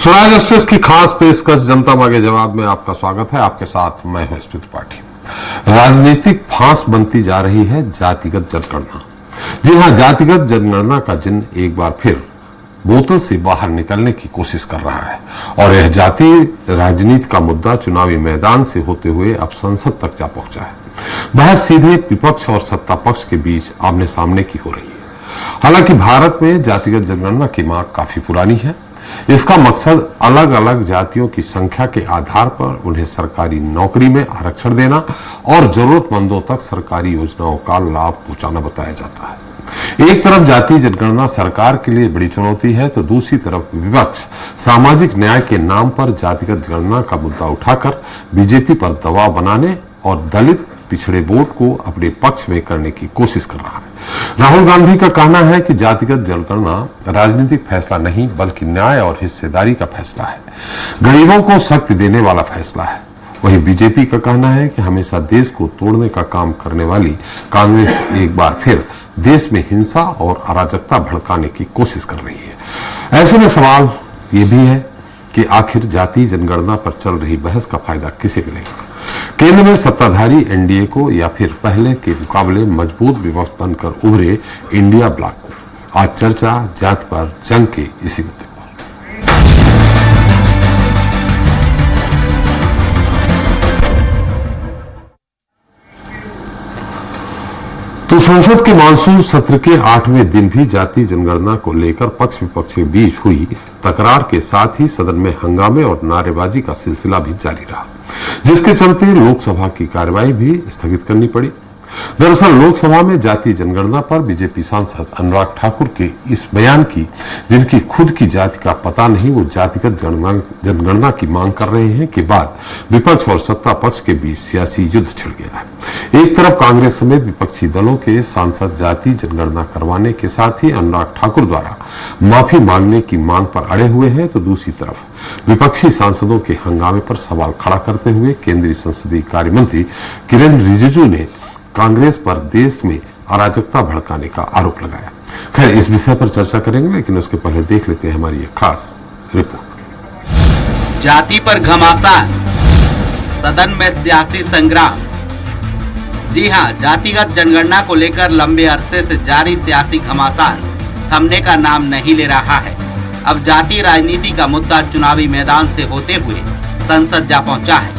Swaraj express की खास पेशकश जनता मांगे जवाब में आपका स्वागत है। आपके साथ मैं हूं स्मित त्रिपाठी। राजनीतिक फांस बनती जा रही है जातिगत जनगणना। जी हां, जातिगत जनगणना का जिन एक बार फिर बोतल से बाहर निकलने की कोशिश कर रहा है और यह जाति राजनीति का मुद्दा चुनावी मैदान से होते हुए अब संसद तक जा पहुंचा है। बहस सीधे विपक्ष और सत्ता पक्ष के बीच आमने सामने की हो रही है। हालांकि भारत में जातिगत जनगणना की मांग काफी पुरानी है। इसका मकसद अलग अलग जातियों की संख्या के आधार पर उन्हें सरकारी नौकरी में आरक्षण देना और जरूरतमंदों तक सरकारी योजनाओं का लाभ पहुंचाना बताया जाता है। एक तरफ जाति जनगणना सरकार के लिए बड़ी चुनौती है तो दूसरी तरफ विपक्ष सामाजिक न्याय के नाम पर जातिगत जनगणना का मुद्दा उठाकर बीजेपी पर दबाव बनाने और दलित पिछड़े वोट को अपने पक्ष में करने की कोशिश कर रहा है। राहुल गांधी का कहना है कि जातिगत जनगणना राजनीतिक फैसला नहीं बल्कि न्याय और हिस्सेदारी का फैसला है, गरीबों को शक्ति देने वाला फैसला है। वहीं बीजेपी का कहना है कि हमेशा देश को तोड़ने का काम करने वाली कांग्रेस एक बार फिर देश में हिंसा और अराजकता भड़काने की कोशिश कर रही है। ऐसे में सवाल ये भी है कि आखिर जाति जनगणना पर चल रही बहस का फायदा किसे मिलेगा? केंद्र में सत्ताधारी एनडीए को या फिर पहले के मुकाबले मजबूत विपक्ष बनकर उभरे इंडिया ब्लॉक को? आज चर्चा जाति पर जंग के इसी मुद्दे पर। तो संसद के मानसून सत्र के 8वें दिन भी जाति जनगणना को लेकर पक्ष विपक्ष के बीच हुई तकरार के साथ ही सदन में हंगामे और नारेबाजी का सिलसिला भी जारी रहा, जिसके चलते लोकसभा की कार्यवाही भी स्थगित करनी पड़ी। दरअसल लोकसभा में जाति जनगणना पर बीजेपी सांसद अनुराग ठाकुर के इस बयान की जिनकी खुद की जाति का पता नहीं वो जातिगत जनगणना की मांग कर रहे हैं के बाद विपक्ष और सत्ता पक्ष के बीच सियासी युद्ध छिड़ गया है। एक तरफ कांग्रेस समेत विपक्षी दलों के सांसद जाति जनगणना करवाने के साथ ही अनुराग ठाकुर द्वारा माफी मांगने की मांग पर अड़े हुए हैं तो दूसरी तरफ विपक्षी सांसदों के हंगामे पर सवाल खड़ा करते हुए केंद्रीय संसदीय कार्य मंत्री किरेन रिजिजू ने कांग्रेस पर देश में अराजकता भड़काने का आरोप लगाया। खैर, इस विषय पर चर्चा करेंगे, लेकिन उसके पहले देख लेते हैं हमारी एक खास रिपोर्ट। जाति पर घमासान, सदन में सियासी संग्राम। जी हां, जातिगत जनगणना को लेकर लंबे अरसे से जारी सियासी घमासान थमने का नाम नहीं ले रहा है। अब जाति राजनीति का मुद्दा चुनावी मैदान से होते हुए संसद जा पहुंचा है,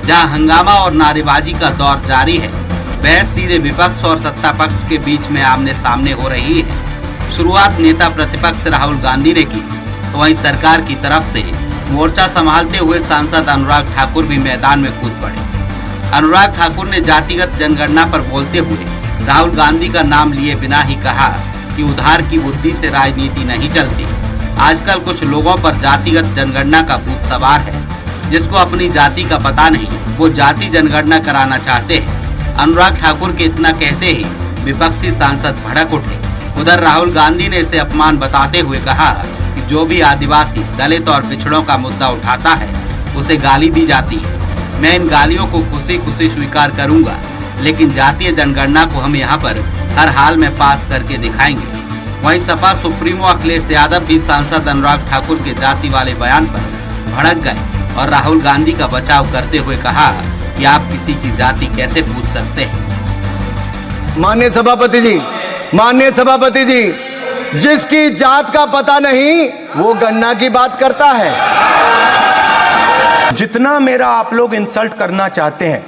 जहां हंगामा और नारेबाजी का दौर जारी है। बहस सीधे विपक्ष और सत्ता पक्ष के बीच में आमने सामने हो रही है। शुरुआत नेता प्रतिपक्ष राहुल गांधी ने की तो वहीं सरकार की तरफ से मोर्चा संभालते हुए सांसद अनुराग ठाकुर भी मैदान में कूद पड़े। अनुराग ठाकुर ने जातिगत जनगणना पर बोलते हुए राहुल गांधी का नाम लिए बिना ही कहा कि उधार की बुद्धि से राजनीति नहीं चलती। आजकल कुछ लोगों पर जातिगत जनगणना का भूत सवार है। जिसको अपनी जाति का पता नहीं वो जाति जनगणना कराना चाहते हैं। अनुराग ठाकुर के इतना कहते ही विपक्षी सांसद भड़क उठे। उधर राहुल गांधी ने इसे अपमान बताते हुए कहा कि जो भी आदिवासी, दलित और पिछड़ों का मुद्दा उठाता है उसे गाली दी जाती है। मैं इन गालियों को खुशी खुशी स्वीकार करूंगा, लेकिन जातीय जनगणना को हम यहाँ पर हर हाल में पास करके दिखाएंगे। वहीं सपा सुप्रीमो अखिलेश यादव भी सांसद अनुराग ठाकुर के जाति वाले बयान पर भड़क गए और राहुल गांधी का बचाव करते हुए कहा कि आप किसी की जाति कैसे पूछ सकते हैं। माननीय सभापति जी, जिसकी जात का पता नहीं वो गणना की बात करता है। जितना मेरा आप लोग इंसल्ट करना चाहते हैं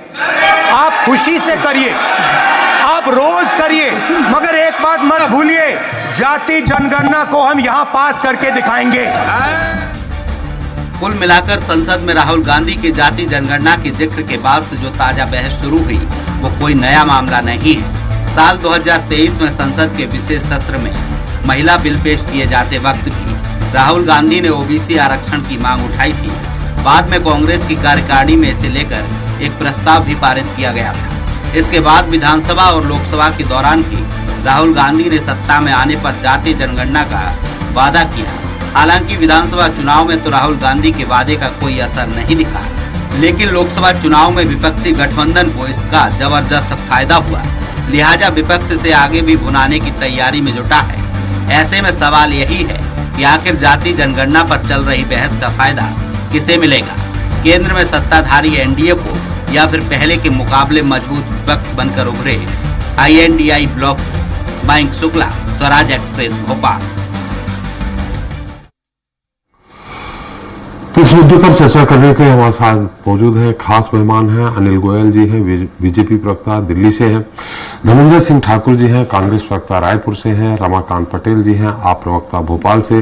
आप खुशी से करिए, आप रोज करिए, मगर एक बात मत भूलिए, जाति जनगणना को हम यहाँ पास करके दिखाएंगे। कुल मिलाकर संसद में राहुल गांधी के जाति जनगणना के जिक्र के बाद से जो ताजा बहस शुरू हुई वो कोई नया मामला नहीं है। साल 2023 में संसद के विशेष सत्र में महिला बिल पेश किए जाते वक्त भी राहुल गांधी ने ओबीसी आरक्षण की मांग उठाई थी। बाद में कांग्रेस की कार्यकारिणी में इसे लेकर एक प्रस्ताव भी पारित किया गया था। इसके बाद विधानसभा और लोकसभा के दौरान भी राहुल गांधी ने सत्ता में आने पर जाति जनगणना का वादा किया। हालांकि विधानसभा चुनाव में तो राहुल गांधी के वादे का कोई असर नहीं दिखा, लेकिन लोकसभा चुनाव में विपक्षी गठबंधन को इसका जबरदस्त फायदा हुआ। लिहाजा विपक्ष से आगे भी भुनाने की तैयारी में जुटा है। ऐसे में सवाल यही है कि आखिर जाति जनगणना पर चल रही बहस का फायदा किसे मिलेगा। केंद्र में सत्ताधारी एनडीए को या फिर पहले के मुकाबले मजबूत विपक्ष बनकर उभरे INDI block. Mayank Shukla, Swaraj express, Bhopal. तो इस मुद्दे पर चर्चा करने के हमारे साथ मौजूद हैं खास मेहमान हैं। अनिल गोयल जी हैं, बीजेपी प्रवक्ता दिल्ली से हैं। धनंजय सिंह ठाकुर जी हैं, कांग्रेस प्रवक्ता रायपुर से हैं। रमाकांत पटेल जी हैं, आप प्रवक्ता भोपाल से।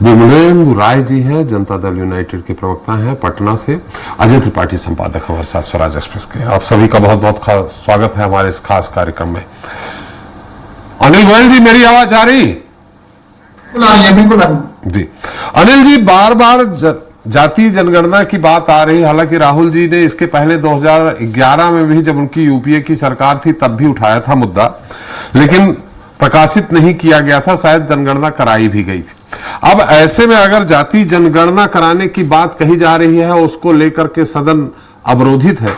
विमलेंद्र राय जी हैं, जनता दल यूनाइटेड के प्रवक्ता हैं पटना से। अजय त्रिपाठी संपादक हमारे साथ स्वराज एक्सप्रेस के। आप सभी का बहुत बहुत स्वागत है हमारे इस खास कार्यक्रम में। अनिल गोयल जी, मेरी आवाज आ रही? बिल्कुल जी। अनिल जी, बार बार जाति जनगणना की बात आ रही। हालांकि राहुल जी ने इसके पहले 2011 में भी, जब उनकी यूपीए की सरकार थी, तब भी उठाया था मुद्दा, लेकिन प्रकाशित नहीं किया गया था। शायद जनगणना कराई भी गई थी। अब ऐसे में अगर जाति जनगणना कराने की बात कही जा रही है, उसको लेकर के सदन अवरोधित है,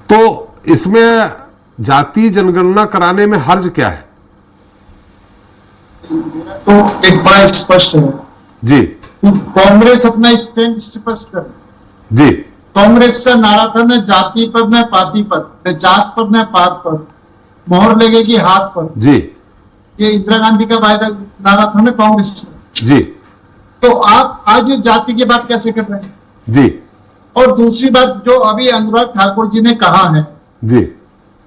तो इसमें जाति जनगणना कराने में हर्ज क्या है? तो एक बड़ा स्पष्ट है जी। कांग्रेस अपना स्टैंड स्पष्ट कर। जी। कांग्रेस का नारा था न जाति पर न पाति पर, न जात पर न पात पर, मोहर लगेगी हाथ पर। जी। ये इंदिरा गांधी का वायदा नारा था ना कांग्रेस का। जी। तो आप आज जाति की बात कैसे कर रहे हैं? जी। और दूसरी बात जो अभी अनुराग ठाकुर जी ने कहा है जी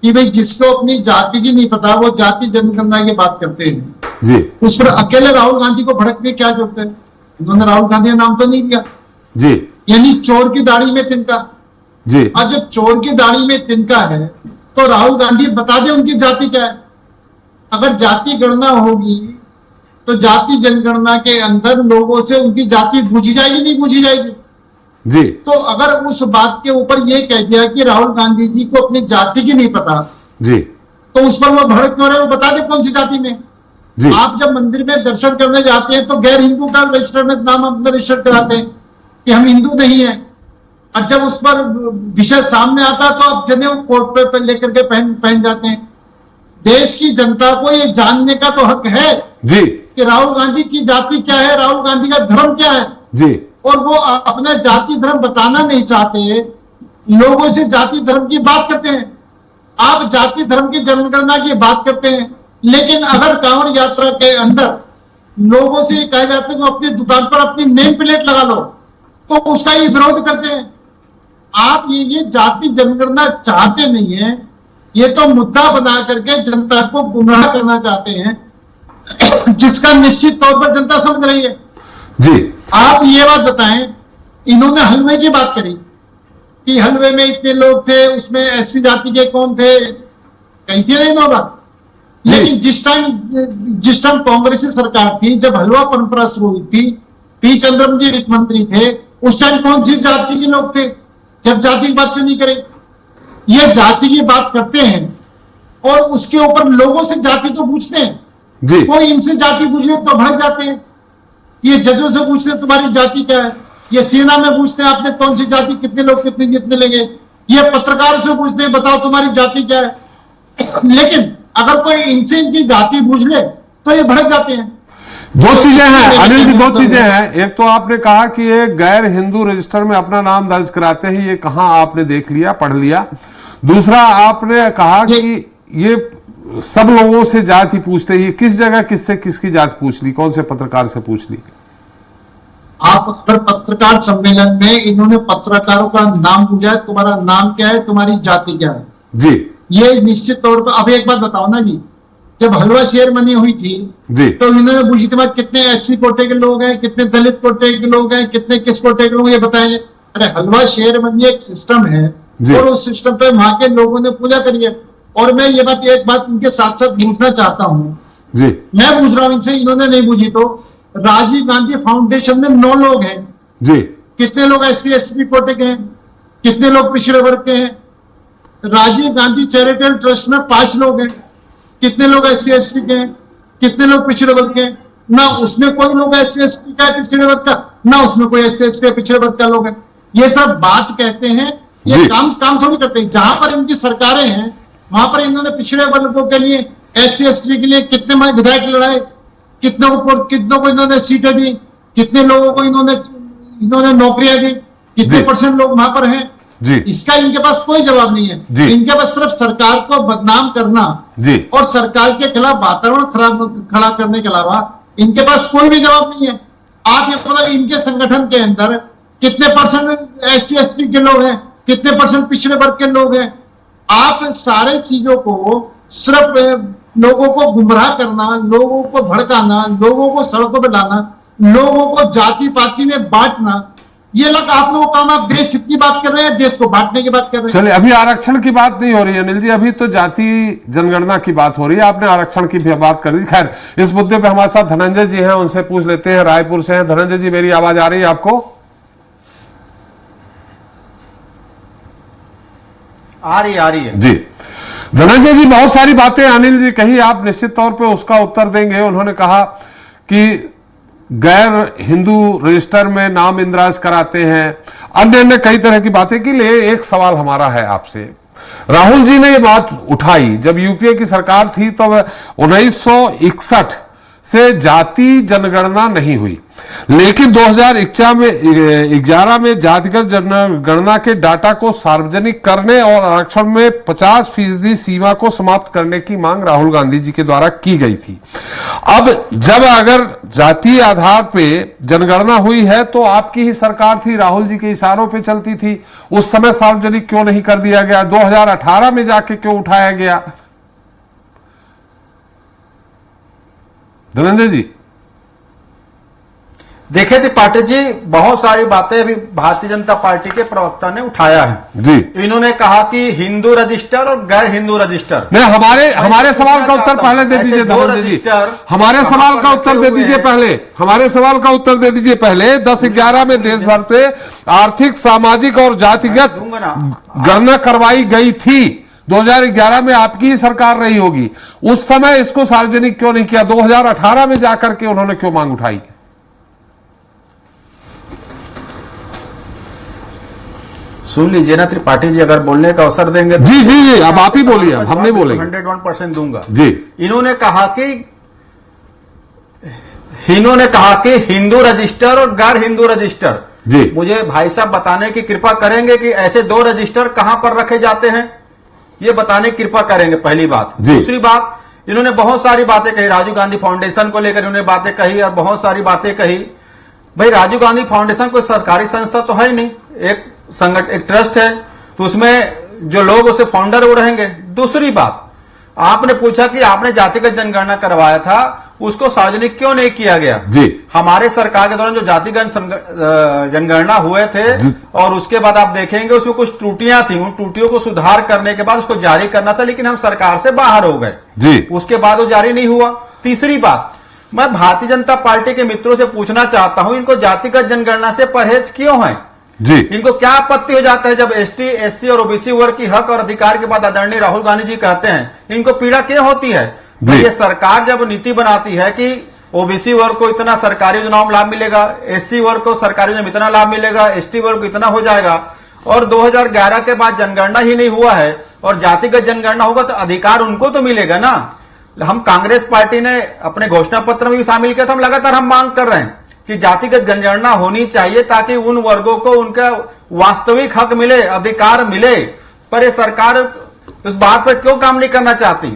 कि भाई जिसको अपनी जाति की नहीं पता वो जाति जनगणना की बात करते हैं, जी, उस पर अकेले राहुल गांधी को भड़कने क्या जरूरत है? उन्होंने राहुल गांधी का नाम तो नहीं लिया। जी। यानी चोर की दाढ़ी में तिनका। जी। और जब चोर की दाढ़ी में तिनका है तो राहुल गांधी बता दे उनकी जाति क्या है। अगर जाति गणना होगी तो जाति जनगणना के अंदर लोगों से उनकी जाति पूछी जाएगी, नहीं पूछी जाएगी? जी। तो अगर उस बात के ऊपर यह कह दिया कि राहुल गांधी जी को अपनी जाति की नहीं पता, जी, तो उस पर वो भड़क क्यों रहे? वो बता दे कौन सी जाति में। जी। आप जब मंदिर में दर्शन करने जाते हैं तो गैर हिंदू का रजिस्टर में नाम अपना रजिस्टर कराते हैं कि हम हिंदू नहीं है, और जब उस पर विषय सामने आता तो आप जनेऊ कोर्ट पे लेकर के पहन जाते हैं। देश की जनता को ये जानने का तो हक है जी कि राहुल गांधी की जाति क्या है, राहुल गांधी का धर्म क्या है। जी। और वो अपना जाति धर्म बताना नहीं चाहते, लोगों से जाति धर्म की बात करते हैं। आप जाति धर्म की जनगणना की बात करते हैं, लेकिन अगर कांवड़ यात्रा के अंदर लोगों से कहा जाता है कि अपनी दुकान पर अपनी नेम प्लेट लगा लो, तो उसका ही विरोध करते हैं। आप ये जाति जनगणना चाहते नहीं है, ये तो मुद्दा बना करके जनता को गुमराह करना चाहते हैं, जिसका निश्चित तौर पर जनता समझ रही है। जी। आप ये बात बताएं, इन्होंने हलवे की बात करी कि हलवे में इतने लोग थे, उसमें SC जाति के कौन थे, कही थी नहीं नौ बात। लेकिन जिस टाइम कांग्रेस की सरकार थी, जब हलवा परंपरा शुरू हुई थी, P चिदंबरम जी वित्त मंत्री थे, उस टाइम कौन सी जाति के लोग थे? जब जाति की बात क्यों नहीं करें? ये जाति की बात करते हैं और उसके ऊपर लोगों से जाति तो पूछते हैं जी। कोई इनसे जाति पूछने तो भड़क जाते हैं। ये जजों से पूछते हैं तुम्हारी जाति क्या है, ये सेना में पूछते हैं आपने कौन सी जाति, कितने लोग कितने जीतने लगे, ये पत्रकार से पूछते हैं बताओ तुम्हारी जाति क्या है। लेकिन अगर कोई इनसे इनकी जाति पूछ ले तो ये भड़क जाते हैं। दो चीजें हैं अनिल जी, दो चीजें हैं। एक तो आपने कहा कि ये गैर हिंदू रजिस्टर में अपना नाम दर्ज कराते हैं, ये कहां आपने देख लिया, पढ़ लिया? दूसरा आपने कहा कि ये सब लोगों से जाति पूछते हैं, किस जगह किससे किसकी जाति पूछ ली, कौन से पत्रकार से पूछ ली? आप अगर पत्रकार सम्मेलन में इन्होंने पत्रकारों का नाम पूछा है, तुम्हारा नाम क्या है, तुम्हारी जाति क्या है जी, ये निश्चित तौर पर। अब एक बात बताओ ना जी, जब हलवा शेयर मनी हुई थी जी, तो इन्होंने पूछी तुम्हारे कितने SC कोटे के लोग हैं, कितने दलित कोटे के लोग हैं, कितने किस कोटे के लोग, ये बताएंगे? अरे हलवा शेयर मनी एक सिस्टम है और उस सिस्टम पे वहां के लोगों ने पूजा करी है। और मैं ये बात एक बात इनके साथ साथ पूछना चाहता हूँ जी, मैं पूछ रहा हूं इनसे, इन्होंने नहीं पूछी तो राजीव गांधी फाउंडेशन में 9 लोग हैं जी, कितने लोग SC ST कोटे के हैं, कितने लोग पिछड़े वर्ग के हैं? राजीव गांधी चैरिटेबल ट्रस्ट में 5 लोग हैं, कितने लोग SC ST के हैं, कितने लोग पिछड़े वर्ग के हैं? ना उसमें कोई लोग SC ST का है पिछड़े वर्ग का, ना उसमें कोई SC ST पिछड़े वर्ग का लोग है। ये सब बात कहते हैं, ये काम थोड़ी करते हैं। जहां पर इनकी सरकारें हैं वहां पर इन्होंने पिछड़े वर्गों के लिए SC ST के लिए कितने विधायक लड़ाए, कितनों को इन्होंने सीटें दी, कितने लोगों को इन्होंने नौकरियां दी, कितने जी। परसेंट लोग वहां पर हैं, जी इसका इनके पास कोई जवाब नहीं जी। है। इनके पास सिर्फ सरकार को बदनाम करना जी और सरकार के खिलाफ वातावरण खड़ा करने के अलावा इनके पास कोई भी जवाब नहीं है। आप ये बताओ, इनके संगठन के अंदर कितने परसेंट SC ST के लोग हैं, कितने परसेंट पिछड़े वर्ग के लोग हैं। आप सारे चीजों को सिर्फ लोगों को गुमराह करना, लोगों को भड़काना, लोगों को सड़कों पर लाना, लोगों को जाति पाति में बांटना, ये लग आप लोगों का काम। आप देश हित की बात कर रहे हैं, देश को बांटने की बात कर रहे हैं। चलिए, अभी आरक्षण की बात नहीं हो रही है अनिल जी, अभी तो जाति जनगणना की बात हो रही है। आपने आरक्षण की भी बात कर दी। खैर, इस मुद्दे पे हमारे साथ धनंजय जी हैं, उनसे पूछ लेते हैं, रायपुर से हैं। धनंजय जी, मेरी आवाज आ रही है आपको? आ रही है जी। धनंजय जी, बहुत सारी बातें अनिल जी कही, आप निश्चित तौर पे उसका उत्तर देंगे। उन्होंने कहा कि गैर हिंदू रजिस्टर में नाम इंद्राज कराते हैं, अन्य अन्य कई तरह की बातें की। ले एक सवाल हमारा है आपसे, राहुल जी ने ये बात उठाई जब यूपीए की सरकार थी, तब 1961 से जाति जनगणना नहीं हुई, लेकिन 2011 में जातिगत जनगणना के डाटा को सार्वजनिक करने और आरक्षण में 50% सीमा को समाप्त करने की मांग राहुल गांधी जी के द्वारा की गई थी। अब जब अगर जातीय आधार पे जनगणना हुई है तो आपकी ही सरकार थी, राहुल जी के इशारों पे चलती थी, उस समय सार्वजनिक क्यों नहीं कर दिया गया? 2018 में जाके क्यों उठाया गया? धनंजय जी, देखे थे पाठक जी, बहुत सारी बातें अभी भारतीय जनता पार्टी के प्रवक्ता ने उठाया है जी। इन्होंने कहा कि हिंदू रजिस्टर और गैर हिंदू रजिस्टर। नहीं, हमारे सवाल का उत्तर पहले दे दीजिए धनंजय जी। हमारे सवाल का उत्तर दे दीजिए पहले, हमारे सवाल का उत्तर दे दीजिए पहले। 10/11 में देश भर पे आर्थिक, सामाजिक और जातिगत गणना करवाई गई थी। 2011 में आपकी ही सरकार रही होगी, उस समय इसको सार्वजनिक क्यों नहीं किया? 2018 में जाकर के उन्होंने क्यों मांग उठाई? सुन लीजिए ना त्रिपाठी जी, अगर बोलने का अवसर देंगे तो जी जी जी, अब आप ही बोलिए, हम नहीं बोलेंगे। 101% दूंगा जी। इन्होंने कहा कि हिंदू रजिस्टर और गैर हिंदू रजिस्टर। जी। मुझे भाई साहब बताने की कृपा करेंगे कि ऐसे दो रजिस्टर कहां पर रखे जाते हैं, ये बताने की कृपा करेंगे, पहली बात। दूसरी बात, इन्होंने बहुत सारी बातें कही, राजीव गांधी फाउंडेशन को लेकर इन्होंने बातें कही और बहुत सारी बातें कही। भाई, राजीव गांधी फाउंडेशन कोई सरकारी संस्था तो है नहीं, एक ट्रस्ट है, तो उसमें जो लोग उसे फाउंडर वो रहेंगे। दूसरी बात, आपने पूछा कि आपने जातिगत जनगणना करवाया था, उसको सार्वजनिक क्यों नहीं किया गया? जी। हमारे सरकार के दौरान जो जातिगत जनगणना हुए थे और उसके बाद आप देखेंगे उसमें कुछ त्रुटियां थी, उन त्रुटियों को सुधार करने के बाद उसको जारी करना था, लेकिन हम सरकार से बाहर हो गए जी। उसके बाद वो जारी नहीं हुआ। तीसरी बात, मैं भारतीय जनता पार्टी के मित्रों से पूछना चाहता हूं, इनको जातिगत जनगणना से परहेज क्यों है? जी। इनको क्या आपत्ति हो जाता है जब ST, SC और OBC वर्ग की हक और अधिकार के बाद आदरणीय राहुल गांधी जी कहते हैं, इनको पीड़ा क्यों होती है? ये सरकार जब नीति बनाती है कि OBC वर्ग को इतना सरकारी योजनाओं में लाभ मिलेगा, SC वर्ग को सरकारी योजना में इतना लाभ मिलेगा, ST वर्ग को इतना हो जाएगा, और 2011 के बाद जनगणना ही नहीं हुआ है और जातिगत जनगणना होगा तो अधिकार उनको तो मिलेगा ना। हम कांग्रेस पार्टी ने अपने घोषणा पत्र में भी शामिल किया था, हम लगातार हम मांग कर रहे हैं कि जातिगत जनगणना होनी चाहिए ताकि उन वर्गों को उनका वास्तविक हक मिले, अधिकार मिले। पर ये सरकार उस बात पर क्यों काम नहीं करना चाहती?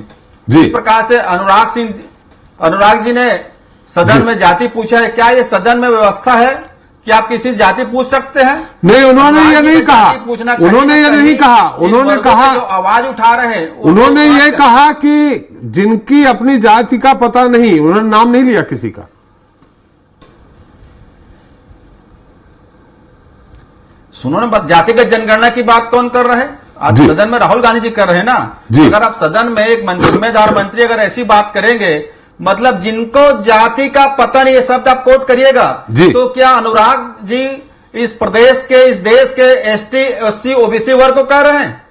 इस प्रकार से अनुराग जी ने सदन में जाति पूछा है, क्या ये सदन में व्यवस्था है कि आप किसी जाति पूछ सकते हैं? नहीं, उन्होंने ये नहीं कहा, उन्होंने ये नहीं कहा, उन्होंने कहा, जो आवाज उठा रहे हैं, उन्होंने ये कहा कि जिनकी अपनी जाति का पता नहीं, उन्होंने नाम नहीं लिया किसी का। सुनो ना, जातिगत जनगणना की बात कौन कर रहे हैं? आज सदन में राहुल गांधी जी कर रहे हैं ना। अगर आप सदन में एक जिम्मेदार मंत्री अगर ऐसी बात करेंगे, मतलब जिनको जाति का पता नहीं, ये शब्द आप कोट करिएगा, तो क्या अनुराग जी इस प्रदेश के, इस देश के ST, SC, OBC वर्ग को कह रहे हैं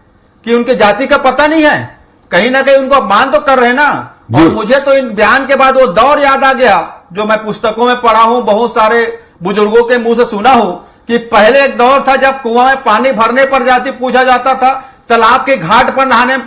कि उनके जाति का पता नहीं है? कहीं ना कहीं उनको अपमान तो कर रहे हैं ना। और मुझे तो इन बयान के बाद वो दौर याद आ गया जो मैं पुस्तकों में पढ़ा हूं, बहुत सारे बुजुर्गों के मुंह से सुना हूं कि पहले एक दौर था जब कुआं में पानी भरने पर जाति पूछा जाता था, तालाब के घाट पर नहाने में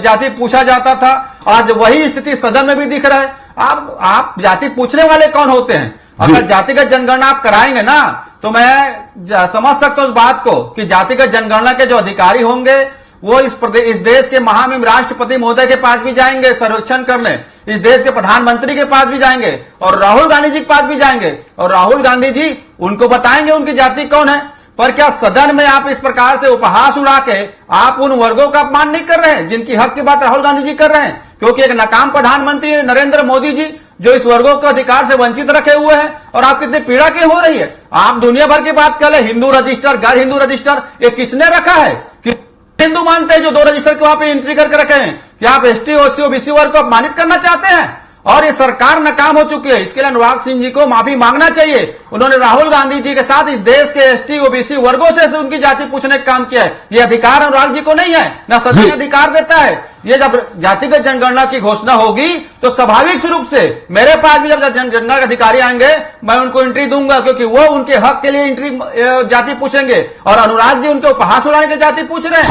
जाति पूछा जाता था। आज वही स्थिति सदन में भी दिख रहा है। आप जाति पूछने वाले कौन होते हैं? अगर जातिगत जनगणना आप कराएंगे ना तो मैं समझ सकता हूं उस बात को कि जातिगत जनगणना के जो अधिकारी होंगे वो इस देश के महामहिम राष्ट्रपति महोदय के पास भी जाएंगे सर्वेक्षण करने, इस देश के प्रधानमंत्री के पास भी जाएंगे और राहुल गांधी जी के पास भी जाएंगे और राहुल गांधी जी उनको बताएंगे उनकी जाति कौन है। पर क्या सदन में आप इस प्रकार से उपहास उड़ा के आप उन वर्गों का अपमान नहीं कर रहे हैं जिनकी हक की बात राहुल गांधी जी कर रहे हैं? क्योंकि एक नाकाम प्रधानमंत्री नरेंद्र मोदी जी जो इस वर्गों के अधिकार से वंचित रखे हुए हैं और आप कितनी पीड़ा की हो रही है। आप दुनिया भर की बात कर ले, हिंदू रजिस्टर, गैर हिंदू रजिस्टर, ये किसने रखा है? कि हिंदू मानते हैं जो 2 रजिस्टर के वहां पे एंट्री करके रखे हैं? क्या आप एसटी, ओसी, ओबीसी वर्ग को अपमानित करना चाहते हैं? और ये सरकार नाकाम हो चुकी है, इसके लिए अनुराग सिंह जी को माफी मांगना चाहिए। उन्होंने राहुल गांधी जी के साथ इस देश के एसटी, ओबीसी वर्गों से उनकी जाति पूछने का काम किया है। ये अधिकार अनुराग जी को नहीं है, ना सदन अधिकार देता है। ये जब जातिगत जनगणना की घोषणा होगी तो स्वाभाविक रूप से मेरे पास भी जब जनगणना के अधिकारी आएंगे मैं उनको एंट्री दूंगा, क्योंकि वो उनके हक के लिए एंट्री जाति पूछेंगे और अनुराग जी उनके उपहास उड़ाने के जाति पूछ रहे हैं।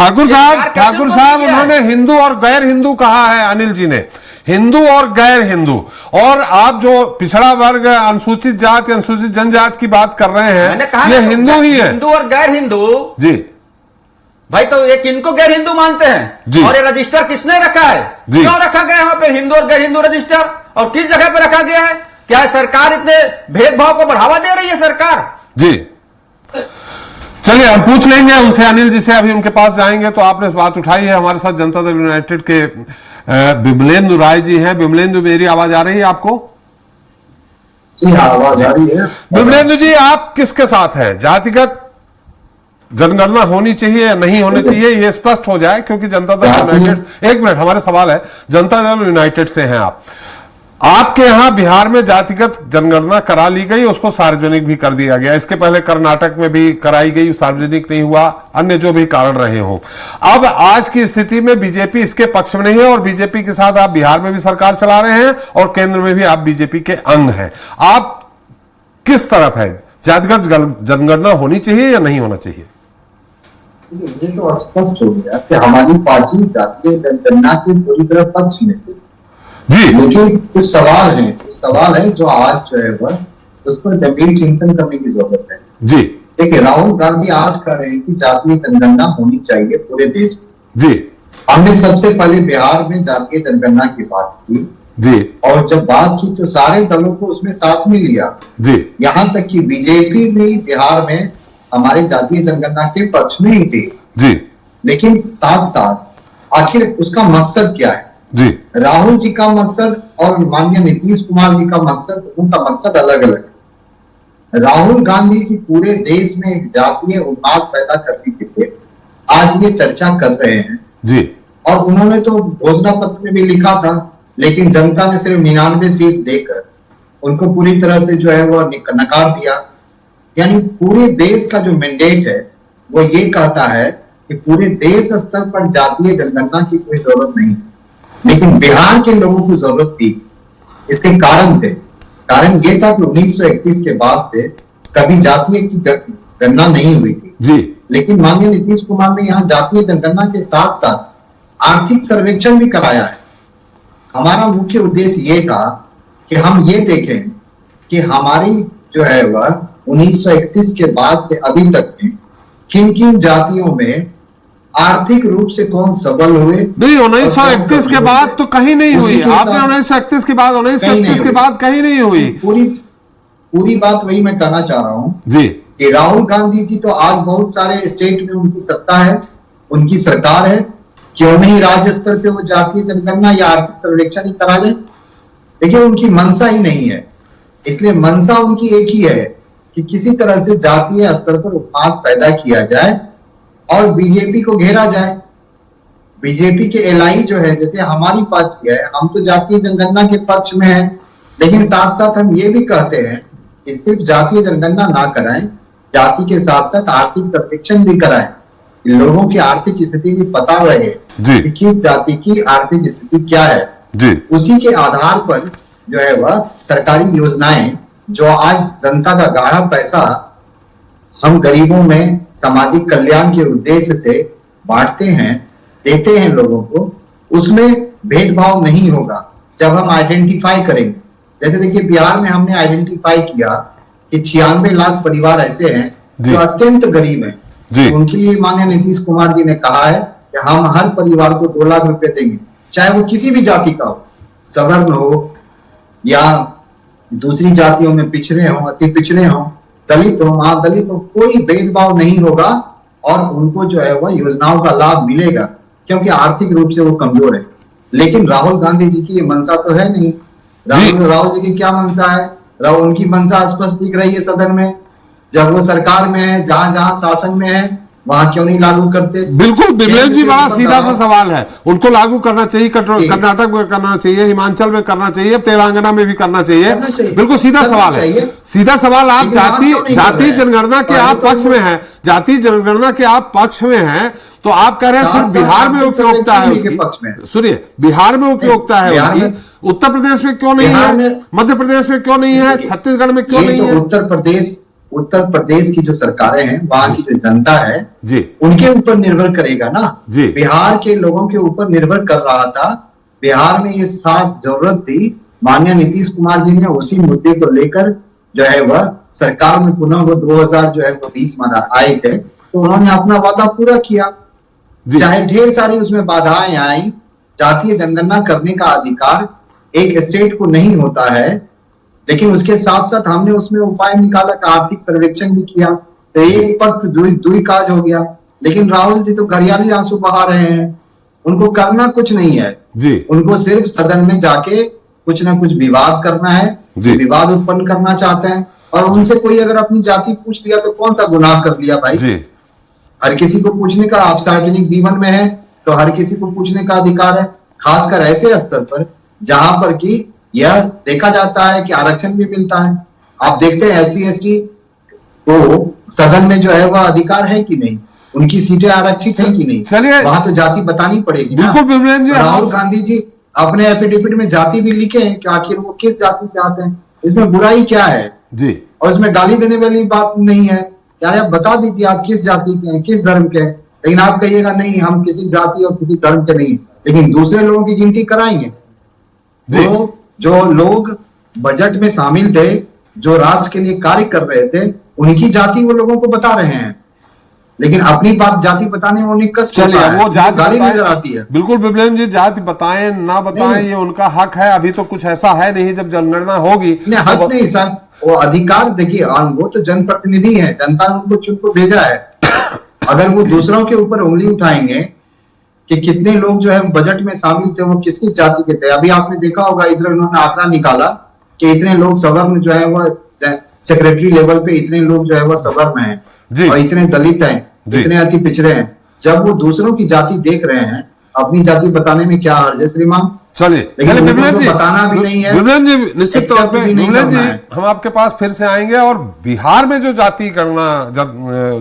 ठाकुर साहब उन्होंने हिंदू और गैर हिंदू कहा है, अनिल जी ने हिंदू और गैर हिंदू। और आप जो पिछड़ा वर्ग, अनुसूचित जाति, अनुसूचित जनजाति की बात कर रहे हैं, ये हिंदू ही है। हिंदू और गैर हिंदू जी भाई, तो ये किनको गैर हिंदू मानते हैं? और ये रजिस्टर किसने रखा है? क्यों रखा गया यहाँ पे हिंदू और गैर हिंदू रजिस्टर, और किस जगह पे रखा गया है? क्या सरकार इतने भेदभाव को बढ़ावा दे रही है सरकार? जी चलिए हम पूछ लेंगे उनसे, अनिल जी से, अभी उनके पास जाएंगे। तो आपने बात उठाई है, हमारे साथ जनता दल यूनाइटेड के विमलेंदु राय जी हैं। विमलेंदु, मेरी आवाज आ रही है आपको? जी हाँ, आवाज आ रही है। विमलेंदु जी, आप किसके साथ हैं? जातिगत जनगणना होनी चाहिए या नहीं होनी चाहिए, ये स्पष्ट हो जाए, क्योंकि जनता दल यूनाइटेड, एक मिनट, हमारे सवाल है, जनता दल यूनाइटेड से हैं आप। आपके यहां बिहार में जातिगत जनगणना करा ली गई, उसको सार्वजनिक भी कर दिया गया। इसके पहले कर्नाटक में भी कराई गई, सार्वजनिक नहीं हुआ, अन्य जो भी कारण रहे हों। अब आज की स्थिति में बीजेपी इसके पक्ष में नहीं है और बीजेपी के साथ आप बिहार में भी सरकार चला रहे हैं और केंद्र में भी आप बीजेपी के अंग हैं। आप किस तरफ है? जातिगत जनगणना होनी चाहिए या नहीं होना चाहिए? ये तो स्पष्ट हो गया कि हमारी पार्टी जातीय जनगणना के पूरी तरह पक्ष में थी जी, लेकिन कुछ सवाल है जो आज जो है वह उस पर गंभीर चिंतन करने की जरूरत है जी। देखिए, राहुल गांधी आज कह रहे हैं कि जातीय जनगणना होनी चाहिए पूरे देश में जी। हमने सबसे पहले बिहार में जातीय जनगणना की बात की जी, और जब बात की तो सारे दलों को उसमें साथ में लिया जी। यहां तक कि बीजेपी भी बिहार में हमारे जातीय जनगणना के पक्ष में ही थी जी। लेकिन साथ साथ आखिर उसका मकसद क्या है? जी, राहुल जी का मकसद और माननीय नीतीश कुमार जी का मकसद, उनका मकसद अलग अलग है। राहुल गांधी जी पूरे देश में एक जातीय उन्माद पैदा करने के लिए आज ये चर्चा कर रहे हैं जी। और उन्होंने तो घोषणा पत्र में भी लिखा था, लेकिन जनता ने सिर्फ 99 सीट देकर उनको पूरी तरह से जो है वह नकार दिया। यानी पूरे देश का जो मैंडेट है वो ये कहता है कि पूरे देश स्तर पर जातीय जनगणना की कोई जरूरत नहीं, लेकिन बिहार के लोगों को जरूरत थी। इसके कारण ये था कि 1931 के बाद से कभी जातीय की गणना नहीं हुई थी जी। लेकिन माननीय नीतीश कुमार ने यहाँ जातीय जनगणना के साथ साथ आर्थिक सर्वेक्षण भी कराया है। हमारा मुख्य उद्देश्य ये था कि हम ये देखें कि हमारी जो है वह 1931 के बाद से अभी तक में किन किन जातियों में आर्थिक रूप से कौन सबल हुए। नहीं, 1931 के बाद तो कहीं नहीं हुई। आपने 1931 के बाद 1931 के बाद कहीं नहीं हुई। पूरी बात वही मैं कहना चाह रहा हूं जी कि राहुल गांधी जी तो आज बहुत सारे स्टेट में उनकी सत्ता है, उनकी सरकार है, क्यों नहीं राज्य स्तर पे वो जातीय जनगणना या आर्थिक सर्वेक्षण ही करा लें? देखिए, उनकी मंशा ही नहीं है, इसलिए मंशा उनकी एक ही है कि किसी तरह से जातीय स्तर पर उत्पाद पैदा किया जाए और बीजेपी को घेरा जाए। बीजेपी के एलआई जो है, जैसे हमारी पार्टी है, हम तो जातीय जनगणना के पक्ष में है, लेकिन साथ साथ हम ये भी कहते हैं कि सिर्फ जातीय जनगणना ना कराएं, जाति के साथ साथ आर्थिक सर्वेक्षण भी कराएं, लोगों की आर्थिक स्थिति भी पता रहे कि किस जाति की आर्थिक स्थिति क्या है जी। उसी के आधार पर जो है वह सरकारी योजनाएं जो आज जनता का गाढ़ा पैसा हम गरीबों में सामाजिक कल्याण के उद्देश्य से बांटते हैं, देते हैं लोगों को, उसमें भेदभाव नहीं होगा जब हम आइडेंटिफाई करेंगे। जैसे देखिए बिहार में हमने आइडेंटिफाई किया कि 96 लाख परिवार ऐसे हैं जो अत्यंत गरीब हैं। तो उनके लिए माननीय नीतीश कुमार जी ने कहा है कि हम हर परिवार को 2 लाख रुपए देंगे, चाहे वो किसी भी जाति का हो, सवर्ण हो या दूसरी जातियों में पिछड़े हो, अति पिछड़े हो, दलित हो, महादलित हो, कोई भेदभाव नहीं होगा और उनको जो है वह योजनाओं का लाभ मिलेगा क्योंकि आर्थिक रूप से वो कमजोर है। लेकिन राहुल गांधी जी की ये मंशा तो है नहीं। राहुल जी की क्या मंशा है? उनकी मंशा स्पष्ट दिख रही है सदन में। जब वो सरकार में है, जहां जहां शासन में है, वहां क्यों नहीं लागू करते? बिल्कुल बिमलेश जी, बड़ा सीधा सा सवाल है। उनको लागू करना चाहिए, कर्नाटक में करना चाहिए, हिमाचल में करना चाहिए, तेलंगाना में भी करना चाहिए। बिल्कुल सीधा सवाल है, सीधा सवाल। आप जाति जनगणना के आप पक्ष में हैं, जाति जनगणना के आप पक्ष में हैं, तो आप कह रहे हैं सिर्फ बिहार में उपयोगिता है उसकी। सुनिए, बिहार में उपयोगिता है उसकी, उत्तर प्रदेश में क्यों नहीं है, मध्य प्रदेश में क्यों नहीं है, छत्तीसगढ़ में क्यों नहीं है? उत्तर प्रदेश की जो सरकारें हैं, वहां की जो जनता है जी, उनके ऊपर निर्भर करेगा ना जी। बिहार के लोगों के ऊपर निर्भर कर रहा था। बिहार में ये साफ जरूरत थी। माननीय नीतीश कुमार जी ने उसी मुद्दे को लेकर जो है वह सरकार में पुनः वो 2020 में आए थे, तो उन्होंने अपना वादा पूरा किया। चाहे ढेर सारी उसमें बाधाएं आई, जातीय जनगणना करने का अधिकार एक स्टेट को नहीं होता है, लेकिन उसके साथ साथ हमने उसमें उपाय निकाला, आर्थिक सर्वेक्षण भी किया, तो एक पक्ष दुई काज हो गया। लेकिन राहुल जी तो घरियाली आंसू बहा रहे हैं, उनको करना कुछ नहीं है जी। उनको सिर्फ सदन में जाके कुछ ना कुछ विवाद करना है, विवाद उत्पन्न करना चाहते हैं। और उनसे कोई अगर अपनी जाति पूछ लिया तो कौन सा गुनाह कर लिया भाई जी? हर किसी को पूछने का, आप सार्वजनिक जीवन में है तो हर किसी को पूछने का अधिकार है, खासकर ऐसे स्तर पर जहां पर कि यह देखा जाता है कि आरक्षण भी मिलता है। आप देखते हैं SC ST को सदन में जो है वह अधिकार है कि नहीं, उनकी सीटें आरक्षित है कि नहीं, चलिए वहां तो जाति बतानी पड़ेगी ना। राहुल गांधी जी अपने एफिडेविट में जाति भी लिखे हैं कि आखिर वो किस जाति से आते हैं, इसमें बुराई क्या है जी? और इसमें गाली देने वाली बात नहीं है। यार आप बता दीजिए आप किस जाति के हैं, किस धर्म के हैं, लेकिन आप कहिएगा नहीं हम किसी जाति और किसी धर्म के नहीं, लेकिन दूसरे लोगों की गिनती कराएंगे। तो जो लोग बजट में शामिल थे, जो राष्ट्र के लिए कार्य कर रहे थे, उनकी जाति वो लोगों को बता रहे हैं, लेकिन अपनी बात जाति बताने में उन्हें कष्ट होता है, वो जाति गाली नजर आती है। बिल्कुल बिमलेश जी, जाति बताएं ना बताएं ये उनका हक है। अभी तो कुछ ऐसा है नहीं, जब जनगणना होगी हक नहीं सर, वो अधिकार देखिए, वो तो जनप्रतिनिधि है, जनता ने उनको चुन को भेजा है। अगर वो दूसरों के ऊपर उंगली उठाएंगे कि कितने लोग जो है बजट में शामिल थे, वो किस किस जाति के थे। अभी आपने देखा होगा, इधर उन्होंने आंकड़ा निकाला कि इतने लोग सवर्ण जो है वह सेक्रेटरी लेवल पे, इतने लोग जो है वह सवर्ण हैं और इतने दलित हैं, इतने अति पिछड़े हैं। जब वो दूसरों की जाति देख रहे हैं, अपनी जाति बताने में क्या हर्ज है श्रीमान? चलिए विमलेश जी, बताना भी नहीं है। विमलेश जी, निश्चित तौर पे विमलेश जी हम आपके पास फिर से आएंगे। और बिहार में जो जाति गणना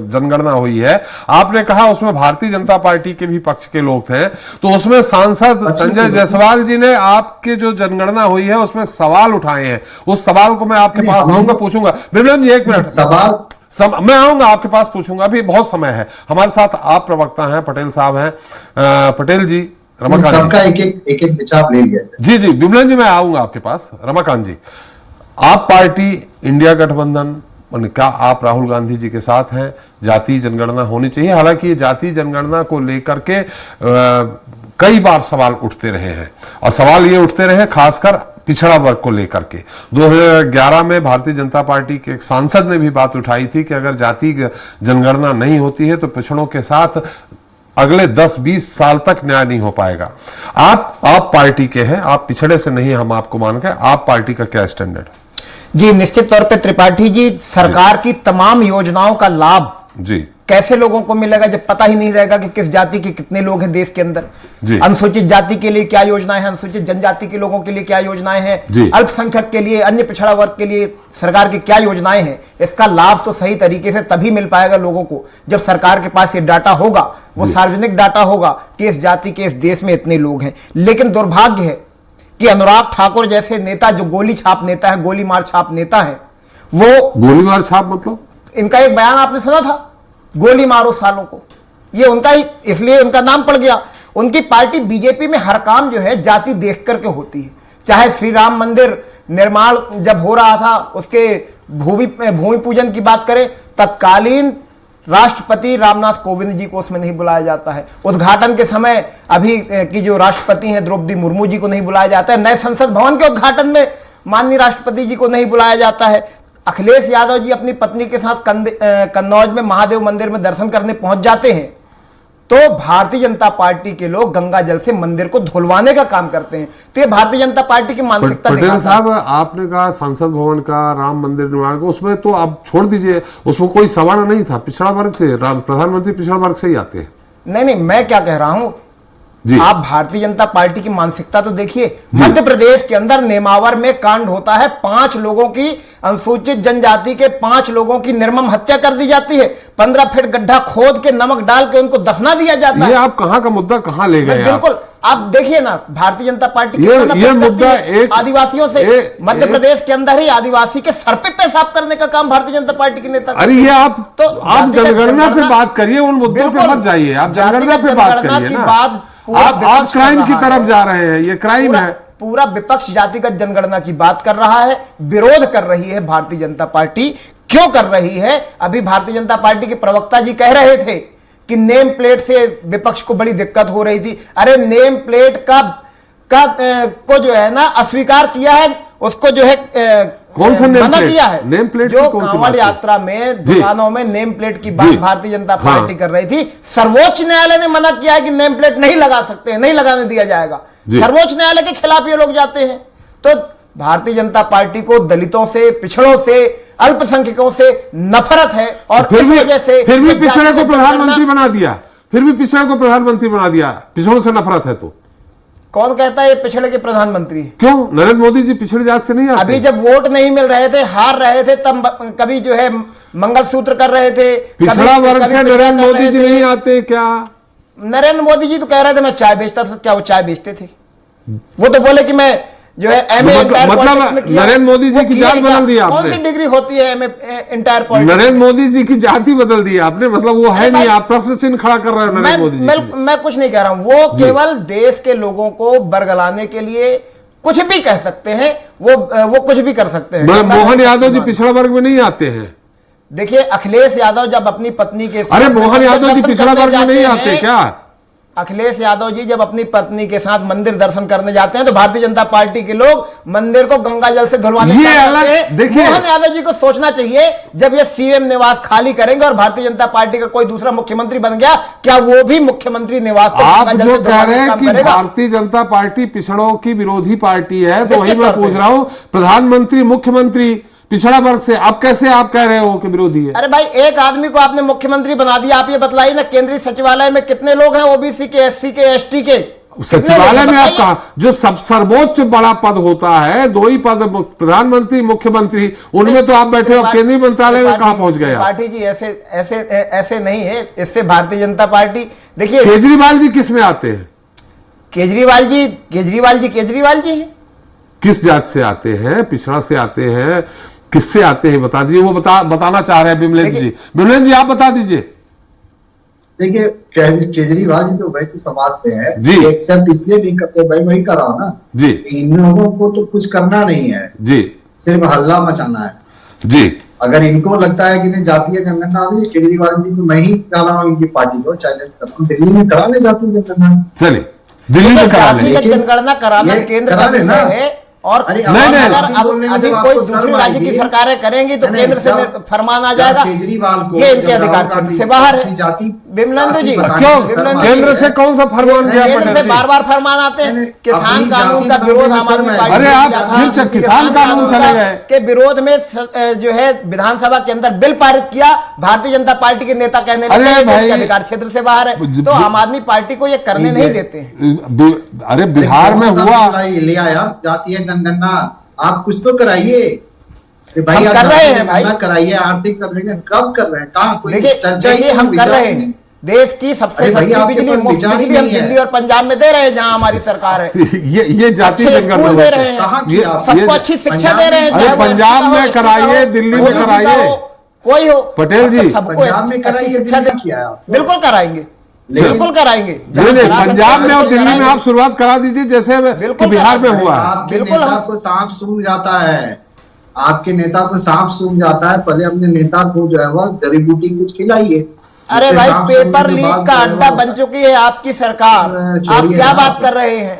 जनगणना हुई है, आपने कहा उसमें भारतीय जनता पार्टी के भी पक्ष के लोग थे, तो उसमें सांसद संजय जायसवाल जी ने आपके जो जनगणना हुई है उसमें सवाल उठाए हैं। उस सवाल को मैं आपके पास आऊंगा, पूछूंगा। विमलेश जी एक मिनट, सवाल मैं आऊंगा आपके पास, पूछूंगा। अभी बहुत समय है हमारे साथ, आप प्रवक्ता हैं, पटेल साहब हैं, पटेल जी, रमाकांत सबका एक विचार ले लिया जी। जी विमलन जी, मैं आऊंगा आपके पास। रमाकांत जी, आप पार्टी इंडिया गठबंधन, क्या आप राहुल गांधी जी के साथ हैं? जाति जनगणना होनी चाहिए। हालांकि ये जाति जनगणना को लेकर के कई बार सवाल उठते रहे हैं, और सवाल ये उठते रहे खासकर पिछड़ा वर्ग को लेकर के। 2011 में भारतीय जनता पार्टी के एक सांसद ने भी बात उठाई थी कि अगर जाति जनगणना नहीं होती है तो पिछड़ों के साथ अगले 10-20 साल तक न्याय नहीं हो पाएगा। आप पार्टी के हैं, आप पिछड़े से नहीं, हम आपको मान के, आप पार्टी का क्या स्टैंडर्ड? जी निश्चित तौर पे त्रिपाठी जी, सरकार की तमाम योजनाओं का लाभ जी कैसे लोगों को मिलेगा जब पता ही नहीं रहेगा कि किस जाति के कितने लोग हैं देश के अंदर। अनुसूचित जाति के लिए क्या योजनाएं हैं, अनुसूचित जनजाति के लोगों के लिए क्या योजनाएं हैं, अल्पसंख्यक के लिए, अन्य पिछड़ा वर्ग के लिए सरकार की क्या योजनाएं हैं। इसका लाभ तो सही तरीके से तभी मिल पाएगा लोगों को जब सरकार के पास ये डाटा होगा, वो सार्वजनिक डाटा होगा कि इस जाति के इस देश में इतने लोग हैं। लेकिन दुर्भाग्य है कि अनुराग ठाकुर जैसे नेता, जो गोली छाप नेता है, गोली मार छाप नेता है, वो गोली मार छाप मतलब इनका एक बयान आपने सुना था, गोली मारो सालों को, ये उनका ही, इसलिए उनका नाम पड़ गया। उनकी पार्टी बीजेपी में हर काम जो है जाति देख करके होती है। चाहे श्री राम मंदिर निर्माण जब हो रहा था उसके भूमि पूजन की बात करें, तत्कालीन राष्ट्रपति रामनाथ कोविंद जी को उसमें नहीं बुलाया जाता है। उद्घाटन के समय अभी की जो राष्ट्रपति हैं द्रौपदी मुर्मू जी को नहीं बुलाया जाता है। नए संसद भवन के उद्घाटन में माननीय राष्ट्रपति जी को नहीं बुलाया जाता है। अखिलेश यादव जी अपनी पत्नी के साथ कन्नौज में महादेव मंदिर में दर्शन करने पहुंच जाते हैं तो भारतीय जनता पार्टी के लोग गंगा जल से मंदिर को धुलवाने का काम करते हैं। तो ये भारतीय जनता पार्टी की मानसिकता पटेल साहब, आपने कहा संसद भवन का, राम मंदिर निर्माण का, उसमें तो आप छोड़ दीजिए, उसमें कोई सवाल नहीं था। पिछड़ा वर्ग से प्रधानमंत्री पिछड़ा वर्ग से ही आते हैं। नहीं, मैं क्या कह रहा हूं, आप भारतीय जनता पार्टी की मानसिकता तो देखिए। मध्य प्रदेश के अंदर नेमावर में कांड होता है, 5 लोगों की, अनुसूचित जनजाति के 5 लोगों की निर्मम हत्या कर दी जाती है। 15 फीट गड्ढा खोद के नमक डाल के उनको दफना दिया जाता है। ये आप कहां का मुद्दा कहां ले गए? बिल्कुल, आप देखिए ना, भारतीय जनता पार्टी ये मुद्दा एक आदिवासियों से मध्य प्रदेश के अंदर ही आदिवासी के सर पे पेशाब करने का काम भारतीय जनता पार्टी के नेता। अरे ये आप जनगणना पे बात करिए, उन मुद्दों पे मत जाइए। आप जनगणना पे बात करिए ना। आप क्राइम की तरफ जा रहे हैं, ये क्राइम है। पूरा विपक्ष जातिगत जनगणना की बात कर रहा है, विरोध कर रही है भारतीय जनता पार्टी। क्यों कर रही है? अभी भारतीय जनता पार्टी के प्रवक्ता जी कह रहे थे कि नेम प्लेट से विपक्ष को बड़ी दिक्कत हो रही थी। अरे नेम प्लेट को जो है ना अस्वीकार किया है, उसको जो है कौन सा नेम प्लेट किया है? नेम प्लेट जो कांवड़ यात्रा में दुकानों में नेम प्लेट की बात भारतीय जनता पार्टी कर रही थी, सर्वोच्च न्यायालय ने मना किया है कि नेम प्लेट नहीं लगा सकते, नहीं लगाने दिया जाएगा। सर्वोच्च न्यायालय के खिलाफ ये लोग जाते हैं। तो भारतीय जनता पार्टी को दलितों से, पिछड़ों से, अल्पसंख्यकों से नफरत है और इस वजह से फिर भी पिछड़े को प्रधानमंत्री बना दिया, फिर भी पिछड़े को प्रधानमंत्री बना दिया। पिछड़ों से नफरत है तो कौन कहता है ये पिछड़े के प्रधानमंत्री? क्यों? नरेंद्र मोदी जी पिछड़ी जात से नहीं आते? अभी जब वोट नहीं मिल रहे थे, हार रहे थे, तब कभी जो है मंगलसूत्र कर रहे थे। पिछड़ा वर्ग से नरेंद्र मोदी जी नहीं आते क्या? नरेंद्र मोदी जी तो कह रहे थे मैं चाय बेचता था। क्या वो चाय बेचते थे? वो तो बोले कि मैं जो है एमए मतलब नरेंद्र मोदी जी की जात बदल दी आपने। कौन सी डिग्री होती है MA entire politics? Narendra Modi ji की जात ही बदल दी आपने, मतलब वो है नहीं। आप प्रश्न चिन्ह खड़ा कर रहे हैं नरेंद्र मोदी जी। मैं कुछ नहीं कह रहा हूं, वो केवल देश के लोगों को बरगलाने के लिए कुछ भी कह सकते हैं, वो कुछ भी कर सकते हैं। मोहन यादव जी पिछड़ा वर्ग में नहीं आते हैं। देखिए, अखिलेश यादव जब अपनी पत्नी के साथ, अरे मोहन यादव जी पिछड़ा वर्ग में नहीं आते क्या? अखिलेश यादव जी जब अपनी पत्नी के साथ मंदिर दर्शन करने जाते हैं तो भारतीय जनता पार्टी के लोग मंदिर को गंगा जल से धुलवाने जाते हैं। देखिए, मोहन यादव जी को सोचना चाहिए, जब ये सीएम निवास खाली करेंगे और भारतीय जनता पार्टी का कोई दूसरा मुख्यमंत्री बन गया, क्या वो भी मुख्यमंत्री निवास को आप जो कह रहे हैं कि भारतीय जनता पार्टी पिछड़ों की विरोधी पार्टी है, तो वही मैं पूछ रहा हूं, प्रधानमंत्री मुख्यमंत्री पिछड़ा वर्ग से, अब कैसे आप कह रहे हो कि विरोधी है? अरे भाई, एक आदमी को आपने मुख्यमंत्री बना दिया। आप ये बतलाइए ना, केंद्रीय सचिवालय में कितने लोग हैं ओबीसी के, एससी के, एसटी के? सचिवालय में आप कहा जो सब सर्वोच्च बड़ा पद होता है, 2 ही पद, प्रधानमंत्री मुख्यमंत्री, उनमें तो आप बैठे हो। केंद्रीय मंत्रालय में कहां पहुंच गए? पार्टी जी ऐसे नहीं है। इससे भारतीय जनता पार्टी, देखिए केजरीवाल जी किस में आते हैं? केजरीवाल जी किस जात से आते हैं? पिछड़ा से आते हैं? किससे आते हैं बता दीजिए। वो बताना चाह रहे हैं विमलेंद्र जी। विमलेंद्र जी आप बता दीजिए। देखिए, केजरीवाल जी तो वैसे समाज से है जी, एक्सेप्ट इसलिए नहीं करते, भाई वही करा ना जी। इन लोगों को तो कुछ करना नहीं है जी, सिर्फ हल्ला मचाना है जी। अगर इनको लगता है कि नहीं जातीय जनगणना भी, केजरीवाल जी को मैं ही कह रहा हूँ, इनकी पार्टी को चैलेंज करता हूँ, दिल्ली में करा ले जातीय जनगणना। चलिए, दिल्ली में करा ले। जनगणना कराना केंद्र का विषय है और अगर कोई दूसरे राज्य की सरकारें करेंगी तो केंद्र से फरमान आ जाएगा। ये इनके अधिकार क्षेत्र से बाहर है। विमलेंद्र जी, क्यों केंद्र से कौन सा फरमान गया? केंद्र से बार-बार फरमान आते हैं। किसान कानून का विरोध आम आदमी पार्टी, अरे आप फिर किसान कानून चले गए के विरोध में जो है विधानसभा के अंदर बिल पारित किया। भारतीय जनता पार्टी के नेता कहने लगे अधिकार क्षेत्र से बाहर है, तो आम आदमी पार्टी को ये करने नहीं देते। अरे बिहार में हुआ, ले आया जातीय जनगणना, आप कुछ तो कराइए भाई। कर रहे हैं भाई, कराइए। आर्थिक सर्वेक्षण कब कर रहे हैं? कहाँ? देखिए हम कर रहे हैं। देश की सबसे सस्ती बिजली, मुफ्त बिजली हम दिल्ली और पंजाब में दे रहे हैं, जहां हमारी सरकार है। ये जातीय स्कूल दे रहे हैं, सबको अच्छी शिक्षा दे रहे हैं। पंजाब में कराइए, दिल्ली में कराइए, कोई हो पटेल जी, सबको अच्छी शिक्षा दे, बिल्कुल कराएंगे। बिल्कुल कराएंगे। नहीं नहीं, पंजाब में और दिल्ली में आप शुरुआत करा दीजिए जैसे कि बिहार में हुआ है। आपके नेता को सांप सूंघ जाता है, आपके नेता को सांप सूंघ जाता है, पहले अपने नेता को जो है वह जड़ी बूटी कुछ खिलाइए। अरे भाई, पेपर लीक का अड्डा बन चुकी है आपकी सरकार, आप क्या बात कर रहे हैं?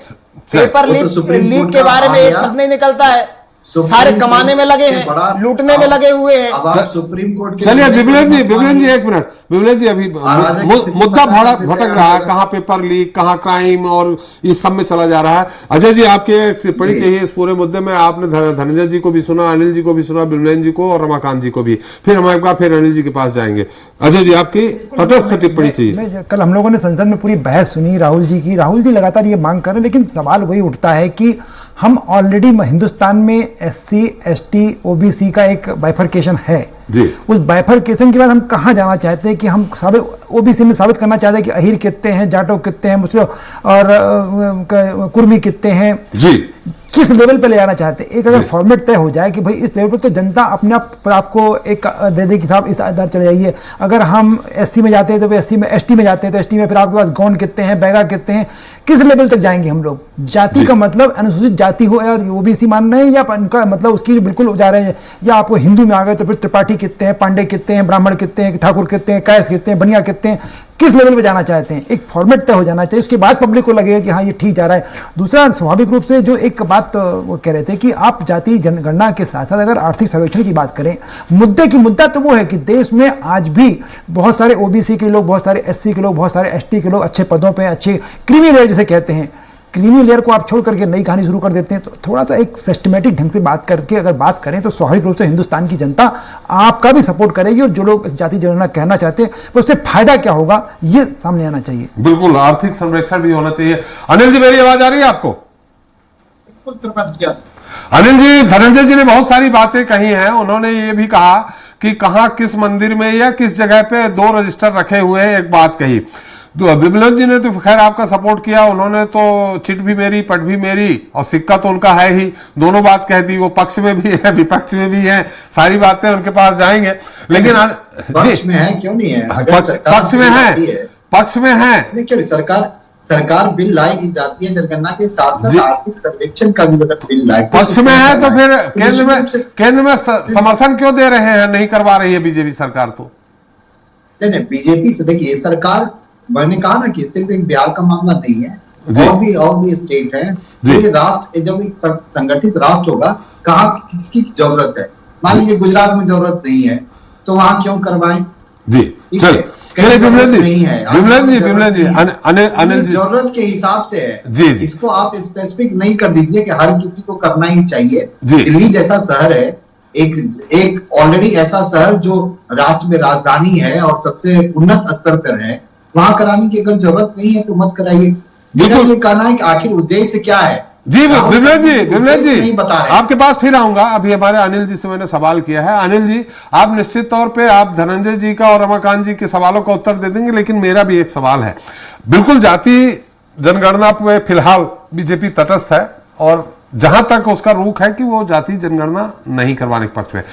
पेपर लीक के बारे में एक शब्द नहीं निकलता है, सारे कमाने में लगे हैं, लूटने में लगे हुए हैं। अब आप सुप्रीम कोर्ट के चलिए बिमलेन जी एक मिनट, बिमलेन जी अभी मुद्दा भटक रहा है, कहाँ पेपर लीक, कहाँ क्राइम और इस सब में चला जा रहा है। अजय जी आपकी टिप्पणी चाहिए इस पूरे मुद्दे में। आपने धनंजय जी को भी सुना, अनिल जी को भी सुना, बिमलेन जी को और रमाकांत जी को भी, फिर हम एक बार फिर अनिल जी के पास जाएंगे। अजय जी आपकी तटस्थ टिप्पणी चाहिए। कल हम लोगों ने संसद में पूरी बहस सुनी राहुल जी की, राहुल जी लगातार ये मांग कर रहे हैं, लेकिन सवाल वही उठता है कि हम ऑलरेडी हिंदुस्तान में SC ST OBC का एक बाइफर्केशन है जी। उस बाइफर्केशन के बाद हम कहाँ जाना चाहते हैं कि हम OBC में साबित करना चाहते हैं कि अहीर कितने हैं, जाटो कितने हैं, मुस्लिम और कुर्मी कितने हैं जी, किस लेवल पे ले जाना चाहते हैं। एक अगर फॉर्मेट तय हो जाए कि भाई इस लेवल पर, तो जनता अपने आप पर आपको एक दे दे कि साहब इस आधार चले जाइए। अगर हम SC में जाते हैं तो SC में, ST में जाते हैं तो ST में फिर आपके पास गौंड कितने हैं, बैगा कितने हैं, किस लेवल तक जाएंगे हम लोग। जाति का मतलब अनुसूचित जाति हो और OBC मान रहे हैं, या उनका मतलब उसकी बिल्कुल जा रहे हैं, या आपको हिंदू में आ गए तो फिर त्रिपाठी कितने हैं, पांडे कितने हैं, ब्राह्मण कितने हैं, ठाकुर कितने हैं, कैस कितने हैं, बनिया कितने हैं, किस लेवल पे जाना चाहते हैं। एक फॉर्मेट तय हो जाना चाहिए, उसके बाद पब्लिक को लगेगा कि हाँ ये ठीक जा रहा है। दूसरा, स्वाभाविक रूप से जो एक बात वो कह रहे थे कि आप जाति जनगणना के साथ साथ अगर आर्थिक सर्वेक्षण की बात करें, मुद्दा तो वो है कि देश में आज भी बहुत सारे OBC के लोग, बहुत सारे SC के लोग, बहुत सारे ST के लोग अच्छे पदों पे, अच्छे क्रीमी लेयर जिसे कहते हैं, क्रीमी लेयर को आप छोड़ करके नई कहानी शुरू कर देते हैं। तो थोड़ा सा एक सिस्टमेटिक ढंग से बात करके अगर बात करें तो स्वाभाविक रूप से हिंदुस्तान की जनता आपका भी सपोर्ट करेगी, और जो लोग जाति जनगणना कहना चाहते हैं उससे फायदा क्या होगा ये सामने आना चाहिए। बिल्कुल, आर्थिक संरक्षण भी होना चाहिए। अनिल जी मेरी आवाज आ रही है आपको? अनिल जी, धनंजय जी ने बहुत सारी बातें कही हैं। उन्होंने ये भी कहा कि कहां किस मंदिर में या किस जगह पे 2 रजिस्टर रखे हुए हैं, एक बात कही। बिमलन जी ने तो खैर आपका सपोर्ट किया, उन्होंने तो चिट भी मेरी पट भी मेरी और सिक्का तो उनका है ही, दोनों बात कह दी। वो पक्ष में भी है विपक्ष में भी है, सारी बातें उनके पास जाएंगे। लेकिन पक्ष में है क्यों नहीं है? पक्ष में है, पक्ष में है नहीं क्यों? सरकार बिल लाएगी जातीय जनगणना के साथ साथ आर्थिक सर्वेक्षण का भी बिल लाए, पक्ष में है, तो फिर केंद्र में समर्थन क्यों दे रहे हैं? नहीं करवा रही है बीजेपी सरकार तो। नहीं, बीजेपी से देखिए, सरकार, मैंने कहा ना कि सिर्फ एक बिहार का मामला नहीं है, और भी स्टेट है। ये राष्ट्र जब एक संगठित राष्ट्र होगा, कहाँ किसकी जरूरत है? मान लीजिए गुजरात में जरूरत नहीं है तो वहां क्यों करवाएं जी? चलिए बिमलन जी, अनिल जी, जरूरत के हिसाब से है जी। इसको आप स्पेसिफिक नहीं कर दीजिए कि हर किसी को करना ही चाहिए। दिल्ली जैसा शहर है, एक ऑलरेडी ऐसा शहर जो राष्ट्र में राजधानी है और सबसे उन्नत स्तर पर है, वहां कराने की अगर जरूरत नहीं है तो मत कराइए। मेरा ये कहना है कि आखिर उद्देश्य क्या है जी। विमलेन जी आपके पास फिर आऊंगा। अभी हमारे अनिल जी से मैंने सवाल किया है। अनिल जी, आप निश्चित तौर पे आप धनंजय जी का और रमाकांत जी के सवालों का उत्तर दे देंगे, लेकिन मेरा भी एक सवाल है। बिल्कुल जाति जनगणना पे फिलहाल बीजेपी तटस्थ है, और जहां तक उसका रुख है कि वो जाति जनगणना नहीं करवाने के पक्ष में,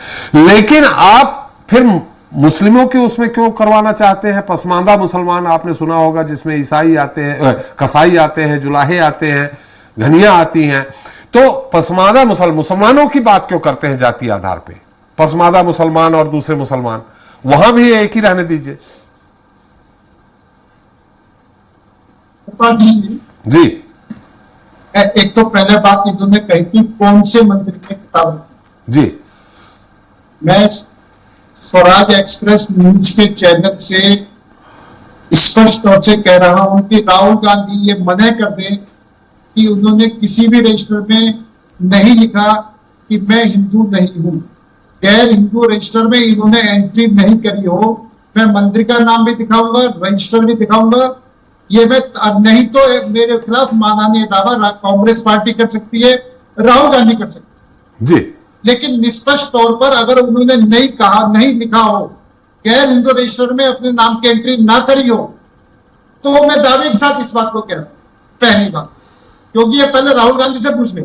लेकिन आप फिर मुस्लिमों के उसमें क्यों करवाना चाहते हैं? पसमानदा मुसलमान आपने सुना होगा, जिसमें ईसाई आते हैं, कसाई आते हैं, जुलाहे आते हैं, घनिया आती हैं। तो पसमानदा मुसलमानों की बात क्यों करते हैं जाति आधार पे? पसमानदा मुसलमान और दूसरे मुसलमान, वहां भी एक ही रहने दीजिए जी। एक तो पहले बात इन्होंने कही थी कौन से मंदिर में किताब जी। मैं स्वराज एक्सप्रेस न्यूज के चैनल से स्पष्ट तौर से कह रहा हूं कि राहुल गांधी ये मना कर दें कि उन्होंने किसी भी रजिस्टर में नहीं लिखा कि मैं हिंदू नहीं हूं। गैर हिंदू रजिस्टर में इन्होंने एंट्री नहीं करी हो। मैं मंदिर का नाम भी दिखाऊंगा, रजिस्टर भी दिखाऊंगा। ये मैं नहीं तो मेरे खिलाफ माननीय दावा कांग्रेस पार्टी कर सकती है, राहुल गांधी कर सकती जी। लेकिन निष्पक्ष तौर पर अगर उन्होंने नहीं कहा, नहीं लिखा हो, गैर हिंदू रजिस्टर में अपने नाम की एंट्री ना करी हो, तो मैं दावे के साथ इस बात को कह रहा हूं। पहली बात, क्योंकि ये पहले राहुल गांधी से पूछ ले।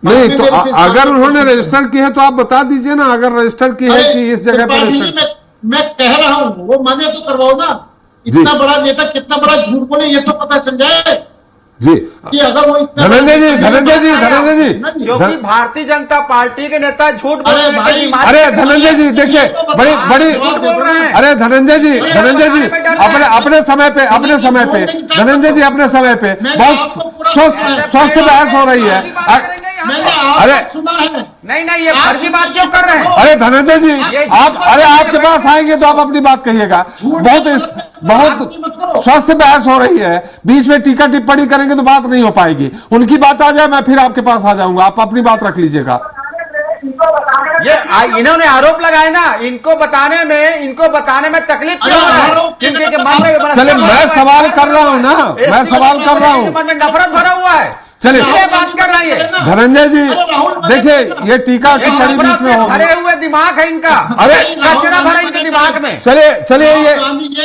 नहीं तो अगर उन्होंने रजिस्टर की है तो आप बता दीजिए ना, अगर रजिस्टर की है कि इस जगह पर मैं कह रहा हूं वो माने तो करवाओ ना। इतना बड़ा नेता कितना बड़ा झूठ बोले ये तो पता चल जाए जी कि अगर वो धनंजय जी क्योंकि भारतीय जनता पार्टी के नेता झूठ बोलने के बीमारी अरे धनंजय जी देखिए बड़ी झूठ बोल रहे हैं। अरे धनंजय जी अपने समय पे धनंजय जी अपने समय पे बहुत स्वस्थ बहस हो रही है। अरे सुना है नहीं ये फर्जी बात क्यों कर रहे हैं? अरे धनंजय जी आपके पास आएंगे तो आप अपनी बात कहिएगा। बहुत स्वस्थ बहस हो रही है, बीच में टीका टिप्पणी करेंगे तो बात नहीं हो पाएगी। उनकी बात आ जाए मैं फिर आपके पास आ जाऊंगा, आप अपनी बात रख लीजिएगा। ये इन्होंने आरोप लगाए ना, इनको बताने में तकलीफ क्यों हो रहा है? क्योंकि मन में चले मैं सवाल कर रहा हूं ना, मैं सवाल कर रहा हूं। मन में नफरत भरा हुआ है, चलिए बात कर रही है। धनंजय जी देखिए ये टीका टिप्पणी बीच में होगी। भरे हुए दिमाग है इनका, अरे कचरा भरा इनके दिमाग में। चलिए ये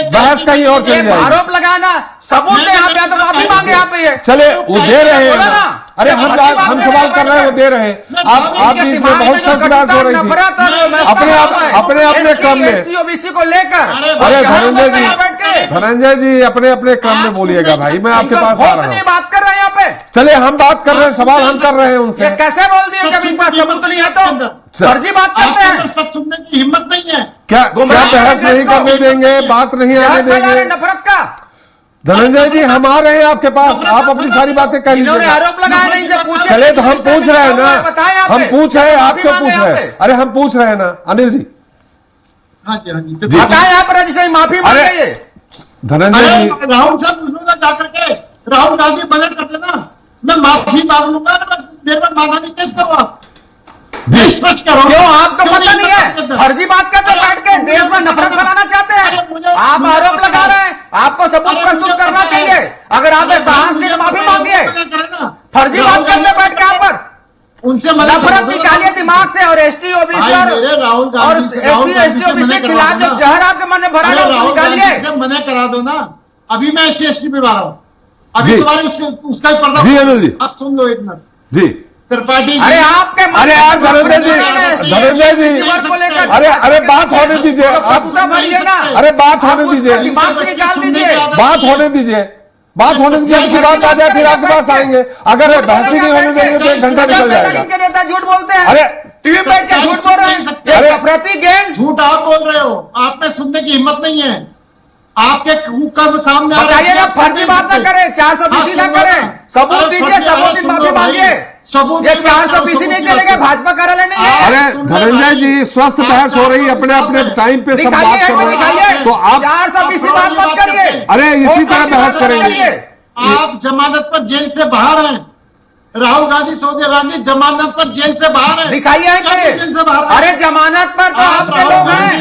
बहस कहीं और चली जाएगी। आरोप लगाना सबूत है यहाँ पे, तो माफी मांगे यहाँ पे ये। चले वो दे रहे हैं, अरे हम सवाल कर रहे हैं वो दे रहे हैं। आप बीच में बहुत स्वस्थ बहस हो रही थी अपने क्रम में ओबीसी को लेकर। अरे धनंजय जी अपने क्रम में बोलिएगा भाई, मैं आपके पास आ रहा हूँ। बात कर रहे हैं यहाँ पे। चले हम बात कर रहे हैं, सवाल हम कर रहे हैं उनसे। कैसे बोल दिए जब इनके पास सबूत नहीं है तो फर्जी बात करते हैं। सच सुनने की हिम्मत नहीं है क्या बहस नहीं करने देंगे, बात नहीं आने देंगे? नफरत का धनंजय जी हम आ रहे हैं आपके पास, आप अपनी सारी बातें कह लीजिए। आरोप लगाया नहीं, जब पूछे चले तो हम पूछ रहे हैं ना, हम पूछ रहे हैं, आप क्यों पूछ रहे हैं? अरे हम पूछ रहे हैं ना अनिल जी। हाँ जी बताए यहाँ पर जिसे माफी मांगे। धनंजय जी राहुल साहब पूछूंगा जाकर के, राहुल गांधी बजट करते ना, मैं माफी मांग लूंगा, मेरे पर मानहानि केस करो आप। क्यों आपको पता नहीं है? फर्जी बात करते बैठ के देश में नफरत फैलाना चाहते हैं। आप आरोप लगा रहे हैं, आपको सबूत प्रस्तुत करना चाहिए। अगर आपने साहस की माफी मांगी है, फर्जी बात करते बैठ के आप पर उनसे नफरत निकालिए दिमाग से। और एसटी ओबीसी और एसटी ओबीसी के खिलाफ जो जहर आपके मन में भरा है उसको निकालिए। मना करा दो ना, अभी मैं SC पे आ रहा हूँ, अभी तुम्हारे उसका ही पर्दा। जी अनिल जी आप सुन लो एक मिनट जी। त्रिपाठी अरे आपके अरे यार धनंजय जी अरे बात होने दीजिए आप, अरे बात होने दीजिए, दिमाग से निकाल दीजिए, बात होने दीजिए, आपकी बात आ जाए फिर आपके पास आएंगे। अगर बहस ही नहीं होने देंगे तो 1 घंटा निकल जाएगा। इनके नेता झूठ बोलते हैं, अरे टीवी बैठ के झूठ बोल रहे हैं। अरे प्रति गेम झूठ आप बोल रहे हो, आप में सुनने की हिम्मत नहीं है। आपके कब सामने बताइए ना, फर्जी बात ना करें, 420 ना करें, सबूत दीजिए, सबूत माफी मांगिए। सबूत ये 420 नहीं चलेगा, भाजपा कार्यालय नहीं है। अरे धनंजय जी स्वस्थ बहस हो रही है, अपने टाइम पे सब बात कर रहे हैं, तो आप 420 बात मत करिए। अरे इसी तरह बहस करेंगे। आप जमानत पर जेल से बाहर हैं, राहुल गांधी सोनिया गांधी जमानत पर जेल से बाहर है। दिखाइए जेल से बाहर। अरे जमानत पर तो आपके लोग हैं,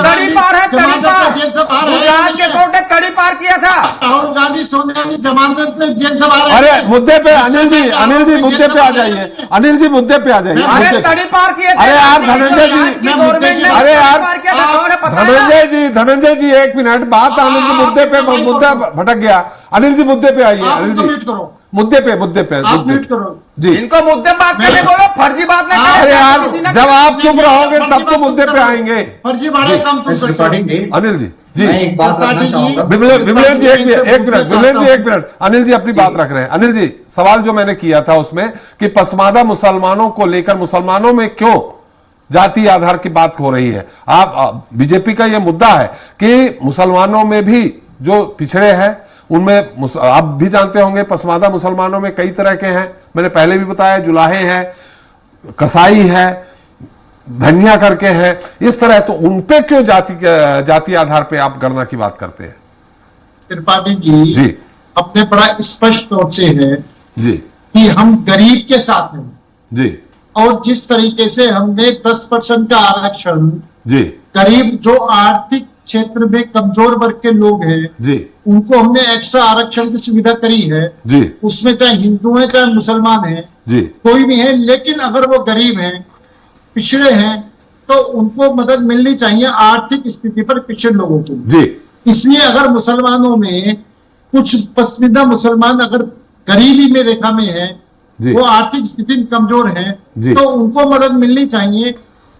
तड़ी पार है, तड़ी पार। गुजरात के कोर्ट ने तड़ी पार किया था। राहुल गांधी सोनिया गांधी जमानत पे जेल से बाहर। अरे मुद्दे पे अनिल जी मुद्दे पे आ जाइए, अनिल जी मुद्दे पे आ जाइए। अरे तड़ी पार किए थे। अरे यार धनंजय जी, अरे यार धनंजय जी 1 मिनट, बात अनिल जी मुद्दे पे, मुद्दा भटक गया। अनिल जी मुद्दे पे आइए, अनिल जी मुद्दे पे आप म्यूट करो जी। इनको मुद्दे बात करने बोलो, फर्जी बात नहीं करें। अरे यार जब आप चुप रहोगे तब तो मुद्दे पे आएंगे। फर्जी बात काम अनिल जी मैं एक बात रखना चाहूंगा। विमलेन जी एक मिनट, अनिल जी अपनी बात रख रहे हैं। अनिल जी सवाल जो मैंने किया था उसमें कि पसमादा मुसलमानों को लेकर मुसलमानों में क्यों जाति आधार की बात हो रही है। आप बीजेपी का यह मुद्दा है कि मुसलमानों में भी जो पिछड़े हैं उनमें आप भी जानते होंगे पसमादा मुसलमानों में कई तरह के हैं, मैंने पहले भी बताया, जुलाहे हैं, कसाई है, धनिया करके हैं, इस तरह। तो उनपे क्यों जाति आधार पे आप गणना की बात करते हैं? त्रिपाठी जी अपने बड़ा स्पष्ट तौर से है जी कि हम गरीब के साथ हैं जी, और जिस तरीके से हमने 10% का आरक्षण जी गरीब जो आर्थिक क्षेत्र में कमजोर वर्ग के लोग हैं जी, उनको हमने एक्स्ट्रा आरक्षण की सुविधा करी है जी, उसमें चाहे हिंदू हैं चाहे मुसलमान हैं जी, कोई भी है, लेकिन अगर वो गरीब हैं, पिछड़े हैं, तो उनको मदद मिलनी चाहिए आर्थिक स्थिति पर पिछड़े लोगों को जी। इसलिए अगर मुसलमानों में कुछ पसंदीदा मुसलमान अगर गरीबी में रेखा में है, वो आर्थिक स्थिति में कमजोर है, तो उनको मदद मिलनी चाहिए।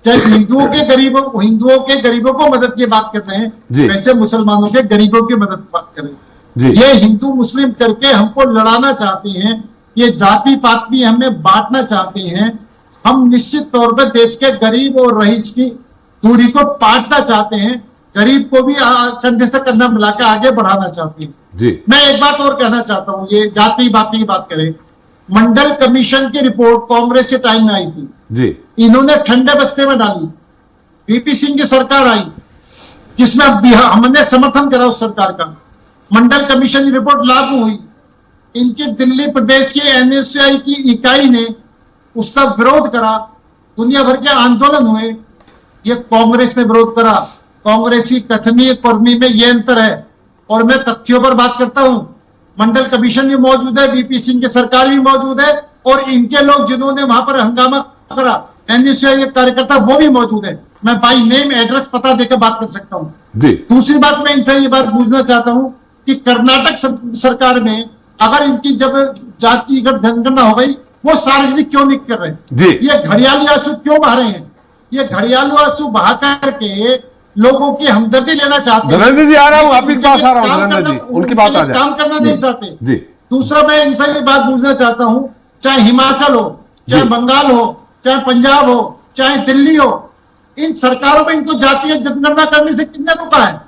जैसे हिंदुओं के गरीबों को मदद की बात कर रहे हैं, वैसे मुसलमानों के गरीबों की मदद की बात कर रहे हैं। ये हिंदू मुस्लिम करके हमको लड़ाना चाहते हैं, ये जाति पात भी हमें बांटना चाहते हैं। हम निश्चित तौर पर देश के गरीब और रईस की दूरी को पाटना चाहते हैं, गरीब को भी कंधे से कंधा मिलाकर आगे बढ़ाना चाहते हैं। मैं एक बात और कहना चाहता हूं, ये जाति बात की बात करें, मंडल कमीशन की रिपोर्ट कांग्रेस के टाइम में आई थी, इन्होंने ठंडे बस्ते में डाली। वीपी सिंह की सरकार आई जिसमें हमने समर्थन करा उस सरकार का, मंडल कमीशन की रिपोर्ट लागू हुई, इनकी दिल्ली प्रदेश की एनएसयूआई की इकाई ने उसका विरोध करा, दुनिया भर के आंदोलन हुए, ये कांग्रेस ने विरोध करा। कांग्रेस की कथनी कर्मी में ये अंतर है। और मैं तथ्यों पर बात करता हूं, मंडल कमीशन भी मौजूद है, वीपी सिंह की सरकार भी मौजूद है, और इनके लोग जिन्होंने वहां पर हंगामा करा, एनएसयूआई के कार्यकर्ता, वो भी मौजूद है। मैं बाई नेम एड्रेस पता देकर बात कर सकता हूं। दूसरी बात, मैं इनसे ये बात पूछना चाहता हूं कि कर्नाटक सरकार में अगर इनकी जब जातिगत जनगणना हो गई, वो सार्वजनिक क्यों नहीं कर रहे? ये घड़ियाली आंसू क्यों बहा रहे हैं? ये घड़ियालू आंसू बहा करके लोगों की हमदर्दी लेना चाहते हैं। धनंजय जी आ रहा हूं, आपकी पास आ रहा हूं धनंजय जी, उनकी बात आ जाए। काम करना नहीं चाहते। दूसरा, मैं इनसे ये बात पूछना चाहता हूं, चाहे हिमाचल हो, चाहे बंगाल हो, चाहे पंजाब हो, चाहे दिल्ली हो, इन सरकारों में इनको जातीय जनगणना करने से कितने रोका है,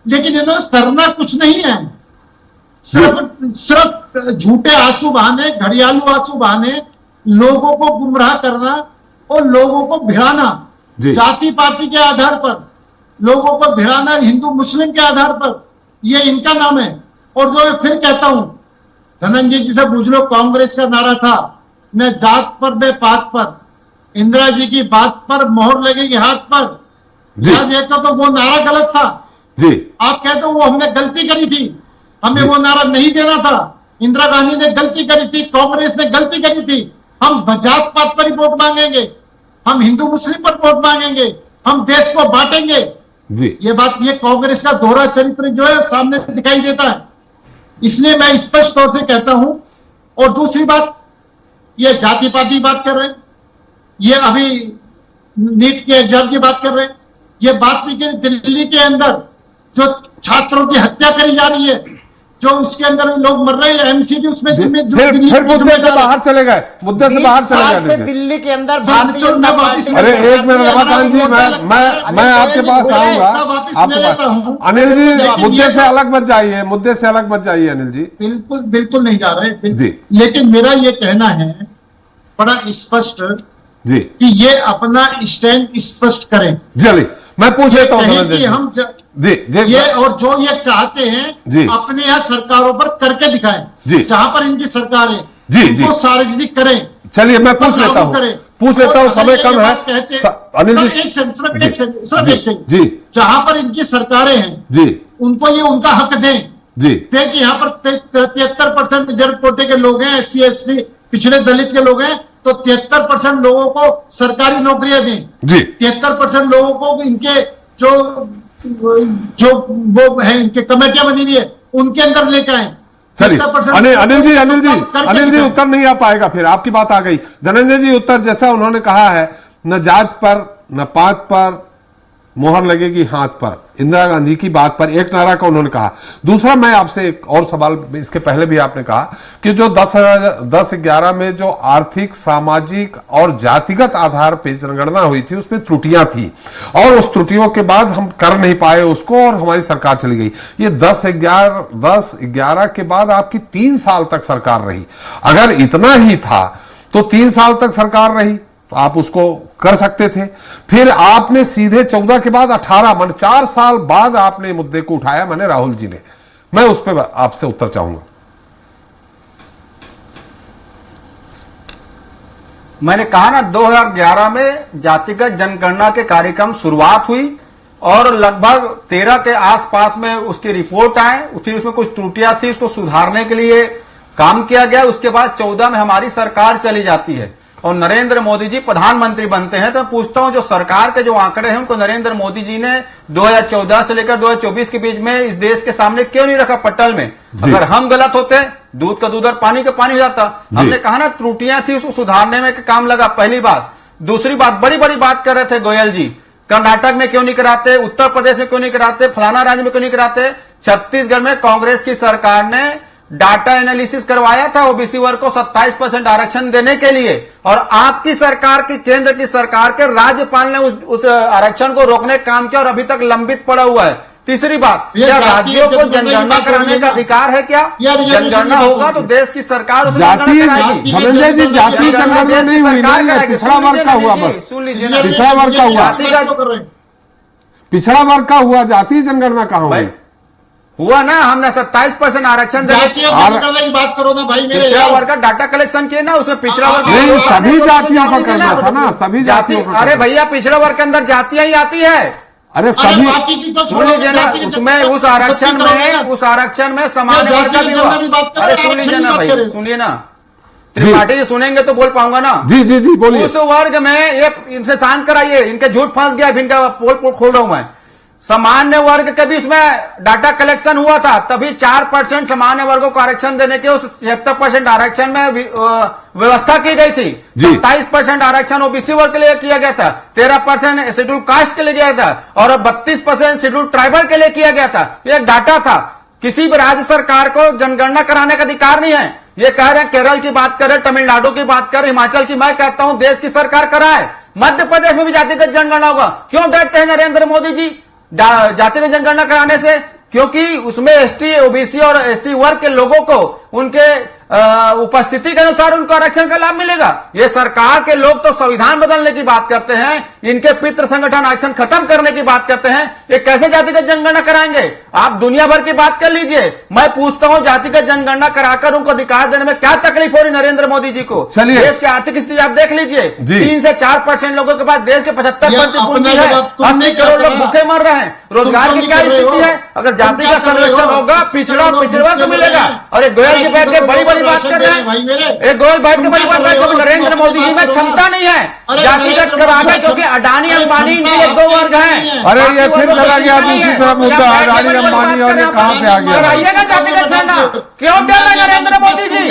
लेकिन इन्होंने करना कुछ नहीं है। सिर्फ झूठे आंसू बहाने, घड़ियालू आंसू बहाने, लोगों को गुमराह करना और लोगों को भिड़ाना, जाति पाति के आधार पर लोगों को भिड़ाना, हिंदू मुस्लिम के आधार पर, ये इनका नाम है। और जो मैं फिर कहता हूं, धनंजय जी से पूछ लो, कांग्रेस का नारा था न जात पर न पात पर, इंदिरा जी की बात पर मोहर लगेगी हाथ पर। तो वो नारा गलत था। आप कहते हो वो हमने गलती करी थी, हमें वो नारा नहीं देना था। इंदिरा गांधी ने गलती करी थी, कांग्रेस ने गलती करी थी। हम जात पात पर ही वोट मांगेंगे, हम हिंदू मुस्लिम पर वोट मांगेंगे, हम देश को बांटेंगे। ये बात, ये कांग्रेस का दोहरा चरित्र जो है सामने दिखाई देता है, इसलिए मैं स्पष्ट तौर से कहता हूं। और दूसरी बात, ये जाति पाति बात कर रहे हैं, ये अभी नीट के एग्जाम की बात कर रहे हैं, ये बात नहीं करी दिल्ली के अंदर जो छात्रों की हत्या करी जा रही है, जो उसके अंदर लोग मर रहे हैं, एमसीडी उसमें फिर मुद्दे से बाहर चले गए, मुद्दे से बाहर चले गए। दिल्ली के अंदर भारतीय जनता पार्टी, अरे एक मिनट रमाकांत जी, मैं आपके पास आऊंगा, आपके पास। अनिल जी, मुद्दे से अलग मत जाइए, मुद्दे से अलग मत जाइए अनिल जी। बिल्कुल बिल्कुल नहीं जा रहे, लेकिन मेरा ये कहना है बड़ा स्पष्ट जी कि ये अपना स्टैंड स्पष्ट करें। चलिए मैं पूछ लेता हूं कि हम ये और जो ये चाहते हैं अपने यहाँ सरकारों पर करके दिखाएं, जहां पर इनकी सरकार है उनको सार्वजनिक करें। चलिए मैं पूछ लेता हूं, समय कम है अनिल जी, सिर्फ एक सेकंड, जहां पर इनकी सरकारें हैं उनको ये उनका हक दें। देखिए यहाँ पर 73% रिजर्व कोटे के लोग हैं, SC ST पिछड़े दलित के लोग हैं, तो 73% लोगों को सरकारी नौकरियां दें, 73% लोगों को इनके जो वो है, इनके कमेटियां बनी हुई है उनके अंदर लेकर आए। चलिए अनिल जी उत्तर नहीं आ पाएगा, फिर आपकी बात आ गई। धनंजय जी, उत्तर जैसा उन्होंने कहा है, न जात पर न पात पर मोहर लगेगी हाथ पर, इंदिरा गांधी की बात पर एक नारा का उन्होंने कहा। दूसरा, मैं आपसे एक और सवाल, इसके पहले भी आपने कहा कि जो 10-11 में जो आर्थिक, सामाजिक और जातिगत आधार पर जनगणना हुई थी उसमें त्रुटियां थी, और उस त्रुटियों के बाद हम कर नहीं पाए उसको और हमारी सरकार चली गई। ये 10-11 के बाद आपकी 3 साल तक सरकार रही। अगर इतना ही था तो 3 साल तक सरकार रही तो आप उसको कर सकते थे। फिर आपने सीधे 14 के बाद 18 मन 4 साल बाद आपने मुद्दे को उठाया, मैंने राहुल जी ने। मैं उस पर आपसे उत्तर चाहूंगा। मैंने कहा ना, 2011 में जातिगत जनगणना के कार्यक्रम शुरुआत हुई और लगभग 13 के आसपास में उसकी रिपोर्ट आए, फिर उसमें कुछ त्रुटियां थी, उसको सुधारने के लिए काम किया गया। उसके बाद 14 में हमारी सरकार चली जाती है और नरेंद्र मोदी जी प्रधानमंत्री बनते हैं। तो मैं पूछता हूं, जो सरकार के जो आंकड़े हैं उनको नरेंद्र मोदी जी ने 2014 से लेकर 2024 के बीच में इस देश के सामने क्यों नहीं रखा पटल में? अगर हम गलत होते, दूध का दूध और पानी का पानी हो जाता। हमने कहा ना, त्रुटियां थी, उसको सुधारने में काम लगा। पहली बात, दूसरी बात, बड़ी बड़ी बात कर रहे थे गोयल जी, कर्नाटक में क्यों नहीं कराते, उत्तर प्रदेश में क्यों नहीं कराते, फलाना राज्य में क्यों नहीं कराते। छत्तीसगढ़ में कांग्रेस की सरकार ने डाटा एनालिसिस करवाया था ओबीसी वर्ग को 27% आरक्षण देने के लिए, और आपकी सरकार की, केंद्र की सरकार के राज्यपाल ने उस आरक्षण को रोकने का काम किया और अभी तक लंबित पड़ा हुआ है। तीसरी बात, क्या राज्यों को जनगणना कराने का अधिकार है? क्या जनगणना होगा तो देश की सरकार धनंजय जी, जातीय जनगणना नहीं हुई ना, ये पिछड़ा वर्ग का हुआ, बस सुन लीजिए ना, पिछड़ा वर्ग का हुआ, पिछड़ा वर्ग का हुआ, जातीय जनगणना कहाँ हुई? हुआ ना, हमने 27% आरक्षण की बात करो ना भाई, पिछड़ा वर्ग का डाटा कलेक्शन किए ना, उसमें पिछड़ा वर्ग नहीं, सभी जातियों का करना था ना, सभी जातियों का। अरे भैया, पिछड़ा वर्ग के अंदर जातियां ही आती है। अरे सभी सुन लीजिए ना, उसमें उस आरक्षण में सामान्य वर्ग का भी हुआ। अरे सुन लीजिए ना भाई, सुनिए ना, त्रिपाठी जी सुनेंगे तो बोल पाऊंगा ना। जी जी जी बोलिए। उस वर्ग में ये इनसे शांत कराइए, इनके झूठ फंस गया, इनका पोल खोल रहा हूं मैं। सामान्य वर्ग के भी इसमें डाटा कलेक्शन हुआ था, तभी 4% सामान्य वर्गों को आरक्षण देने के उस 76% आरक्षण में व्यवस्था की गई थी। 27% आरक्षण ओबीसी वर्ग के लिए किया गया था, 13% शेड्यूल कास्ट के लिए किया गया था, और 32% शेड्यूल ट्राइबल के लिए किया गया था। ये एक डाटा था। किसी भी राज्य सरकार को जनगणना कराने का अधिकार नहीं है। ये कह रहे हैं, केरल की बात करें, तमिलनाडु की बात करें, हिमाचल की, मैं कहता हूं देश की सरकार कराए। मध्य प्रदेश में भी जातिगत जनगणना होगा। क्यों डरते हैं नरेंद्र मोदी जी जातिगत जनगणना कराने से? क्योंकि उसमें एसटी, ओबीसी और एससी वर्ग के लोगों को उनके उपस्थिति के अनुसार उनको आरक्षण का लाभ मिलेगा। ये सरकार के लोग तो संविधान बदलने की बात करते हैं, इनके पितृ संगठन आरक्षण खत्म करने की बात करते हैं। ये कैसे जातिगत जनगणना कराएंगे? आप दुनिया भर की बात कर लीजिए। मैं पूछता हूं, जातिगत जनगणना कराकर उनको अधिकार देने में क्या तकलीफ हो रही नरेंद्र मोदी जी को? देश की आर्थिक स्थिति आप देख लीजिए, 3 से 4% लोगों के पास देश के 75% पूंजी है, 80 करोड़ लोग भूखे मर रहे हैं। रोजगार की क्या स्थिति है? अगर जाति का संरक्षण होगा, पिछड़ा को मिलेगा। और एक गोयल जी बैठ के बड़ी बड़ी बात कर रहे हैं, एक गोयल बैठ के बड़ी बात कर रहे हैं, नरेंद्र मोदी जी में क्षमता नहीं है जातिगत कराने, क्योंकि अडानी अंबानी ये 2 वर्ग हैं। अरे ये फिर चला गया दूसरी तरफ मुद्दा, अडानी अंबानी, और ये कहां से आ गया? कराइए ना जातिगत जनगणना। क्यों डर रहे नरेंद्र मोदी जी?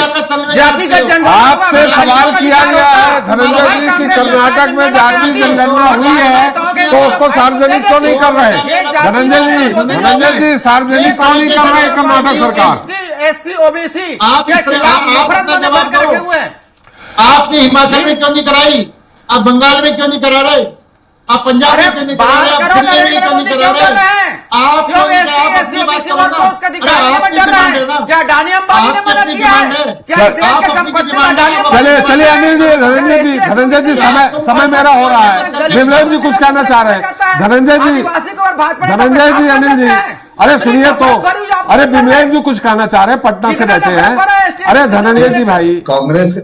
जातिगत जनगणना आपसे सवाल किया गया है धनंजय जी की कर्नाटक में जातीय जनगणना हुई है, तो उसको सार्वजनिक क्यों नहीं कर रहे? धनंजय जी सार्वजनिक क्यों नहीं कर रहे कर्नाटक सरकार? एससी ओबीसी के खिलाफ नफरत बने भर के रखे हुए हैं। आपने हिमाचल में क्यों नहीं कराई? आप बंगाल में क्यों नहीं करा रहे? आप पंजाब में क्यों नहीं करा रहे? आप दिल्ली में क्यों नहीं करा रहे? आप क्यों एससी ओबीसी वर्ग को उसका अधिकार नहीं डर रहे हैं? क्या अडानी अंबानी ने मदद किया है? क्या देश के संपत्ति में अडानी? चलिए अनिल जी, धनंजय जी समय मेरा हो रहा है। विमलेश जी कुछ कहना चाह रहे हैं। धनंजय जी, अनिल जी, अरे सुनिए तो, अरे विमलेश जी कुछ कहना चाह रहे हैं, पटना से बैठे हैं। अरे धनंजय जी भाई, कांग्रेस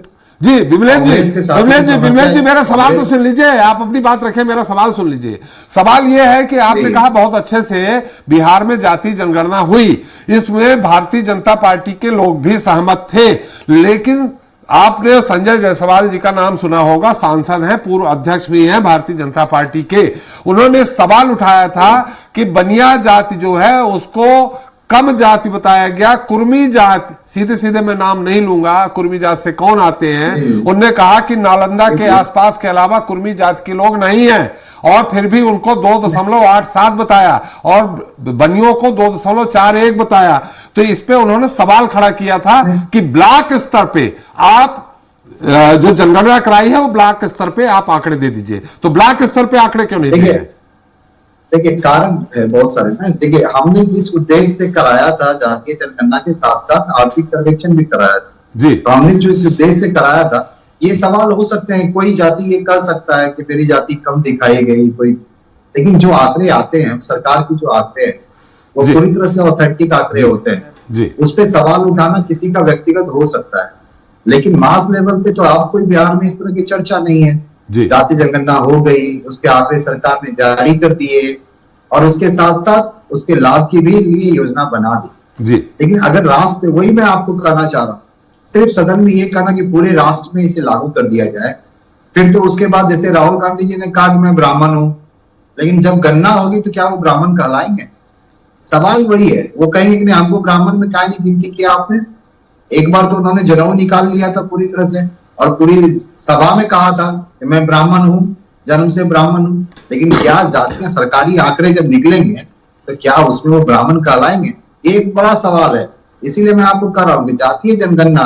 जी विमलेश जी मेरा सवाल तो सुन लीजिए, आप अपनी बात रखें, मेरा सवाल सुन लीजिए। सवाल यह है कि आपने कहा बहुत अच्छे से बिहार में जातीय जनगणना हुई, इसमें भारतीय जनता पार्टी के लोग भी सहमत थे, लेकिन आपने संजय जायसवाल जी का नाम सुना होगा, सांसद हैं, पूर्व अध्यक्ष भी हैं भारतीय जनता पार्टी के। उन्होंने सवाल उठाया था कि बनिया जाति जो है उसको कम जाति बताया गया, कुर्मी जाति, सीधे सीधे मैं नाम नहीं लूंगा कुर्मी जाति से कौन आते हैं, उन्होंने कहा कि नालंदा के आसपास के अलावा कुर्मी जाति के लोग नहीं हैं, और फिर भी उनको 2.87 बताया और बनियों को 2.41 बताया। तो इस पे उन्होंने सवाल खड़ा किया था कि ब्लॉक स्तर पे आप जो जनगणना कराई है वो ब्लॉक स्तर पे आप आंकड़े दे दीजिए। तो ब्लॉक स्तर पे आंकड़े क्यों नहीं दिए? देखिए कारण है बहुत सारे ना। देखिए हमने जिस उद्देश्य से कराया था जातीय जनगणना के साथ साथ आर्थिक सर्वेक्षण भी कराया था जी, तो हमने जो इस उद्देश्य से कराया था, ये सवाल हो सकते हैं, कोई जाति ये कह सकता है कि मेरी जाति कम दिखाई गई कोई, लेकिन जो आंकड़े आते हैं सरकार की, जो आंकड़े हैं वो पूरी तरह से ऑथेंटिक आंकड़े होते हैं। उस पर सवाल उठाना किसी का व्यक्तिगत हो सकता है, लेकिन मास लेवल पे तो आपको बिहार में इस तरह की चर्चा नहीं है। जाति जनगणना हो गई, उसके आंकड़े सरकार ने जारी कर दिए और उसके साथ साथ उसके लाभ की भी लिए योजना बना दी। लेकिन अगर राष्ट्र, वही मैं आपको कहना चाह रहा हूँ, सिर्फ सदन में ये कहना कि पूरे राष्ट्र में इसे लागू कर दिया जाए, फिर तो उसके बाद जैसे राहुल गांधी जी ने कहा कि मैं ब्राह्मण हूं, लेकिन जब गणना होगी तो क्या वो ब्राह्मण कहलाएंगे? सवाल वही है, वो कहेंगे कि नहीं हमको ब्राह्मण में क्या नहीं गिनती किया आपने। एक बार तो उन्होंने जनेऊ निकाल लिया था पूरी तरह से, और पूरी सभा में कहा था कि मैं ब्राह्मण हूं, जन्म से ब्राह्मण हूं, लेकिन क्या जातियां सरकारी आंकड़े जब निकलेंगे तो क्या उसमें वो ब्राह्मण कहलाएंगे? ये एक बड़ा सवाल है। इसीलिए मैं आपको कह रहा हूं कि जातीय जनगणना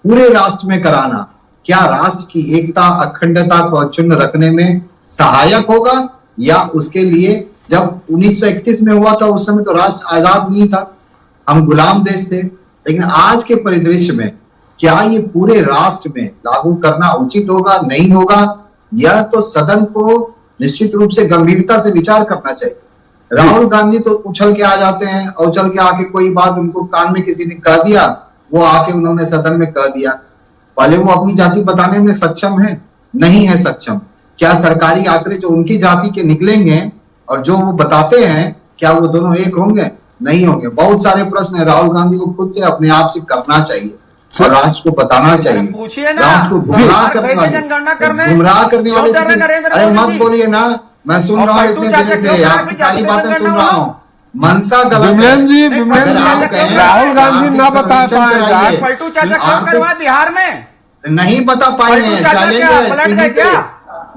पूरे राष्ट्र में कराना क्या राष्ट्र की एकता अखंडता को अक्षुण्ण रखने में सहायक होगा, या उसके लिए जब 1931 में हुआ था उस समय तो राष्ट्र आजाद नहीं था, हम गुलाम देश थे, लेकिन आज के परिदृश्य में क्या ये पूरे राष्ट्र में लागू करना उचित होगा, नहीं होगा, यह तो सदन को निश्चित रूप से गंभीरता से विचार करना चाहिए। राहुल गांधी तो उछल के आ जाते हैं और उछल के आके कोई बात उनको कान में किसी ने कह दिया, वो आके उन्होंने सदन में कह दिया। पहले वो अपनी जाति बताने में सक्षम है? नहीं है सक्षम। क्या सरकारी आंकड़े जो उनकी जाति के निकलेंगे और जो वो बताते हैं क्या वो दोनों एक होंगे? नहीं होंगे। बहुत सारे प्रश्न है, राहुल गांधी को खुद से अपने आप से करना चाहिए और राष्ट्र को बताना चाहिए। राष्ट्र को गुमराह करने वाले अरे मत बोलिए ना, मैं सुन रहा हूँ इतने देर से, आपकी सारी बातें सुन रहा हूँ। मनसा गलत है। राहुल गांधी ना बता पाए बिहार में नहीं बता पाएंगे, चैलेंज है टीवी पे,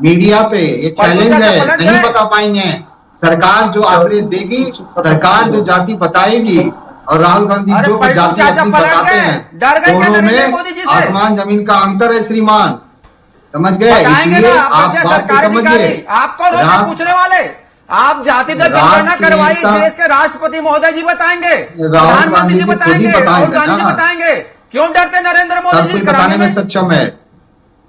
मीडिया पे, ये चैलेंज है, नहीं बता पाएंगे। सरकार जो आंकड़े देगी, सरकार जो जाति बताएगी और राहुल गांधी जो जाति अपनी बताते हैं, दोनों में आसमान जमीन का अंतर है श्रीमान, समझ गए? इसलिए आप बात को समझिए। आपको पूछने वाले, आप जातिगत जनगणना करवाई, देश के राष्ट्रपति महोदय जी बताएंगे, प्रधानमंत्री जी बताएंगे, राहुल गांधी जी बताएंगे, क्यों डरते नरेंद्र मोदी जी बताने में सक्षम है।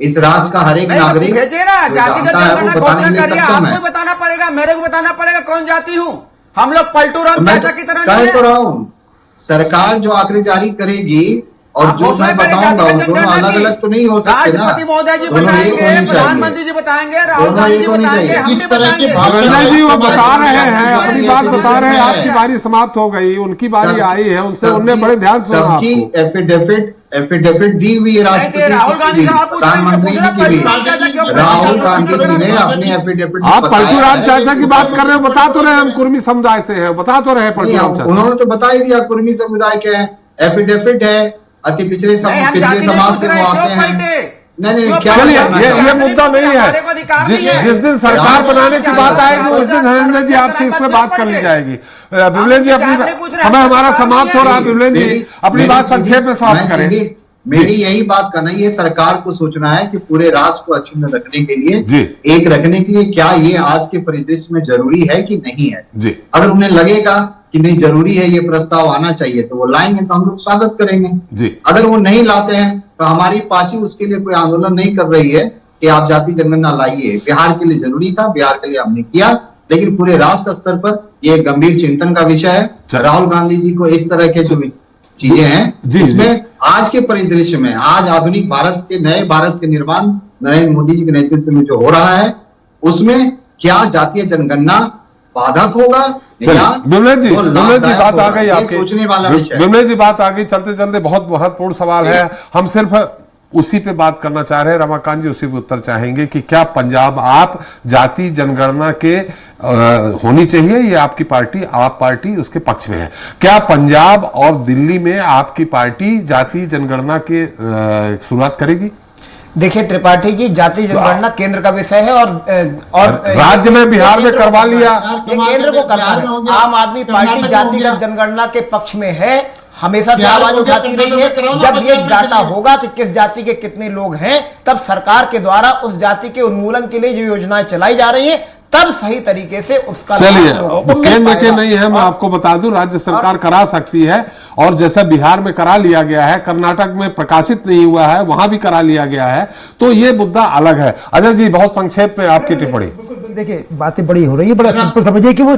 इस राष्ट्र का हर एक नागरिक भेजे ना, जातिगत जनगणना घोषणा करिए, आपको बताना पड़ेगा, मेरे को बताना पड़ेगा कौन जाति हूँ। हम लोग पलटू राम चाचा की तरह कह तो रहा हूँ, सरकार जो आंकड़े जारी करेगी और जो मैं बताऊंगा वो दोनों अलग अलग तो नहीं हो सकते ना। राष्ट्रपति महोदय जी बताएंगे, प्रधानमंत्री जी बताएंगे, राहुल गांधी जी बताएंगे, हम भी बताएंगे। संजय जी वो बता रहे हैं, अपनी बात बता रहे हैं, आपकी बारी समाप्त हो गई, उनकी बारी आई है, उनसे उनने बड़े ध्यान से सुना। सबकी एफिडेविट दी हुई है राष्ट्रपति, प्रधानमंत्री जी की भी, राहुल गांधी जी ने अपनी एफिडेविट। आप पलटू राम चाचा की बात कर रहे हो, बता तो रहे हम कुर्मी समुदाय से हैं, बता तो रहे पलटू राम चाचा। उन्होंने तो बता ही दिया कुर्मी समुदाय के हैं, एफिडेविट है, अति पिछड़े समाज से वो आते हैं। नहीं क्या चलिए, ये मुद्दा नहीं है। जिस दिन सरकार बनाने की बात आएगी उस दिन धनंजय जी आपसे इसमें बात कर ली जाएगी। बिमलेन जी, अपनी समय हमारा समाप्त हो रहा है, बिमलेन जी अपनी बात संक्षेप में समाप्त करें। मेरी यही बात करना, ये सरकार को सोचना है कि पूरे राष्ट्र को अक्षुण्ण रखने के लिए, एक रखने के लिए क्या ये आज के परिदृश्य में जरूरी है कि नहीं है। अगर उन्हें लगेगा कि नहीं जरूरी है, ये प्रस्ताव आना चाहिए, तो वो लाएंगे तो हम लोग स्वागत करेंगे। अगर वो नहीं लाते हैं तो हमारी पार्टी उसके लिए कोई आंदोलन नहीं कर रही है कि आप जाति जनगणना लाइए। बिहार के लिए जरूरी था, बिहार के लिए हमने किया, लेकिन पूरे राष्ट्र स्तर पर ये गंभीर चिंतन का विषय है। राहुल गांधी जी को इस तरह के जो चीजें हैं, इसमें आज के परिदृश्य में, आज आधुनिक भारत के, नए भारत के निर्माण नरेंद्र मोदी जी के नेतृत्व में जो हो रहा है, उसमें क्या जातीय जनगणना बाधक होगा? बिमलेन जी बात आ गई आपके, सोचने वाला विषय। बिमलेन जी बात आ गई, चलते चलते बहुत महत्वपूर्ण सवाल है, हम सिर्फ उसी पे बात करना चाह रहे हैं। रमाकांत जी उसी पे उत्तर चाहेंगे कि क्या पंजाब, आप जाति जनगणना के होनी चाहिए, ये आपकी पार्टी, आप पार्टी उसके पक्ष में है, क्या पंजाब और दिल्ली में आपकी पार्टी जाति जनगणना के शुरुआत करेगी? देखिए त्रिपाठी जी, जाति जनगणना केंद्र का विषय है और राज्य में बिहार में करवा लिया, ये केंद्र को करना है। आम आदमी पार्टी जातिगत जनगणना के पक्ष में है, हमेशा से आवाज उठाती रही है। जब ये डाटा होगा कि किस जाति के कितने लोग हैं, तब सरकार के द्वारा उस जाति के उन्मूलन के लिए जो योजनाएं चलाई जा रही हैं, तब सही तरीके से उसका चलिए केंद्र के नहीं है, मैं आपको बता दूं राज्य सरकार करा सकती है, और जैसा बिहार में करा लिया गया है, कर्नाटक में प्रकाशित नहीं हुआ है, वहां भी करा लिया गया है, तो ये मुद्दा अलग है। अजय जी बहुत संक्षेप में आपकी टिप्पणी। देखिए बातें बड़ी हो रही है, बड़ा सिंपल समझिए कि वो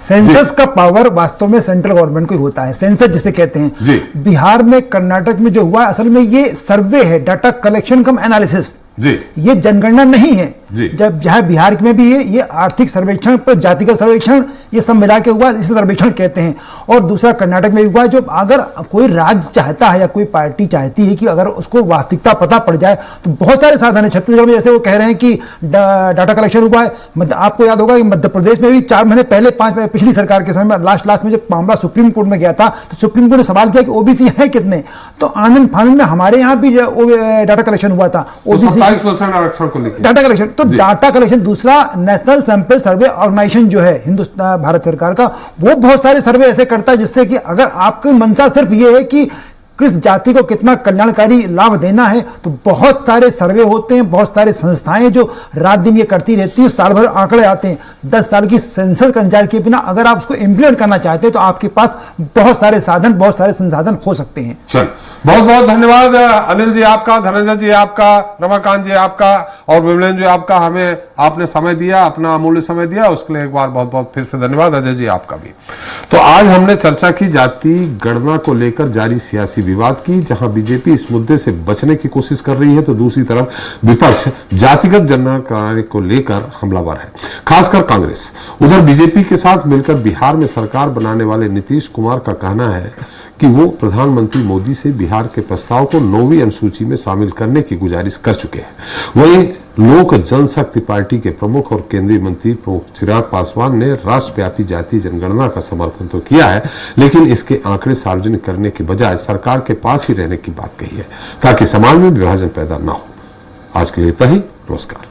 सेंसस का पावर वास्तव में सेंट्रल गवर्नमेंट को ही होता है, सेंसस जिसे कहते हैं। बिहार में, कर्नाटक में जो हुआ असल में ये सर्वे है, डाटा कलेक्शन कम एनालिसिस, ये जनगणना नहीं है। जब जहां बिहार में भी ये आर्थिक सर्वेक्षण पर जातिगत सर्वेक्षण ये सब मिला के हुआ, इसे सर्वेक्षण कहते हैं। और दूसरा कर्नाटक में हुआ, जो अगर कोई राज्य चाहता है या कोई पार्टी चाहती है कि अगर उसको वास्तविकता पता पड़ जाए तो बहुत सारे साधन है। छत्तीसगढ़ में जैसे वो कह रहे हैं कि डाटा कलेक्शन हुआ है, आपको याद होगा कि मध्य प्रदेश में भी 4 महीने पहले पिछली सरकार के समय में लास्ट में जब मामला सुप्रीम कोर्ट में गया था तो सुप्रीम कोर्ट ने सवाल किया कि ओबीसी है कितने, तो आनंद फानंद में हमारे यहाँ भी डाटा कलेक्शन हुआ था, ओबीसी 27% आरक्षण को लेकर डाटा कलेक्शन। तो डाटा कलेक्शन, दूसरा नेशनल सैंपल सर्वे ऑर्गेनाइजेशन जो है हिंदुस्तान भारत सरकार का, वो बहुत सारे सर्वे ऐसे करता है जिससे कि अगर आपकी मंशा सिर्फ ये है कि किस जाति को कितना कल्याणकारी लाभ देना है, तो बहुत सारे सर्वे होते हैं, बहुत सारे संस्थाएं जो रात दिन ये करती रहती है, साल भर आंकड़े आते हैं। 10 साल की सेंसस का इंतजार किए बिना अगर आप उसको इंप्लीमेंट करना चाहते हैं तो आपके पास बहुत सारे साधन, बहुत सारे संसाधन हो सकते हैं। चल, बहुत बहुत धन्यवाद अनिल जी आपका, धनंजय जी आपका, रमाकांत जी आपका और विमलेन जी आपका। हमें आपने समय दिया, अपना अमूल्य समय दिया, उसके लिए एक बार बहुत बहुत फिर से धन्यवाद। अजय जी आपका भी। तो आज हमने चर्चा की जाति गणना को लेकर जारी सियासी विवाद की, जहां बीजेपी इस मुद्दे से बचने की कोशिश कर रही है तो दूसरी तरफ विपक्ष जातिगत जनगणना कराने को लेकर हमलावर है, खासकर कांग्रेस। उधर बीजेपी के साथ मिलकर बिहार में सरकार बनाने वाले नीतीश कुमार का कहना है कि वो प्रधानमंत्री मोदी से बिहार के प्रस्ताव को 9वीं अनुसूची में शामिल करने की गुजारिश कर चुके हैं। वहीं लोक जनशक्ति पार्टी के प्रमुख और केंद्रीय मंत्री प्रमुख चिराग पासवान ने राष्ट्रव्यापी जातीय जनगणना का समर्थन तो किया है, लेकिन इसके आंकड़े सार्वजनिक करने के बजाय सरकार के पास ही रहने की बात कही है ताकि समाज में विभाजन पैदा न हो। आज के लिए इतना ही। नमस्कार।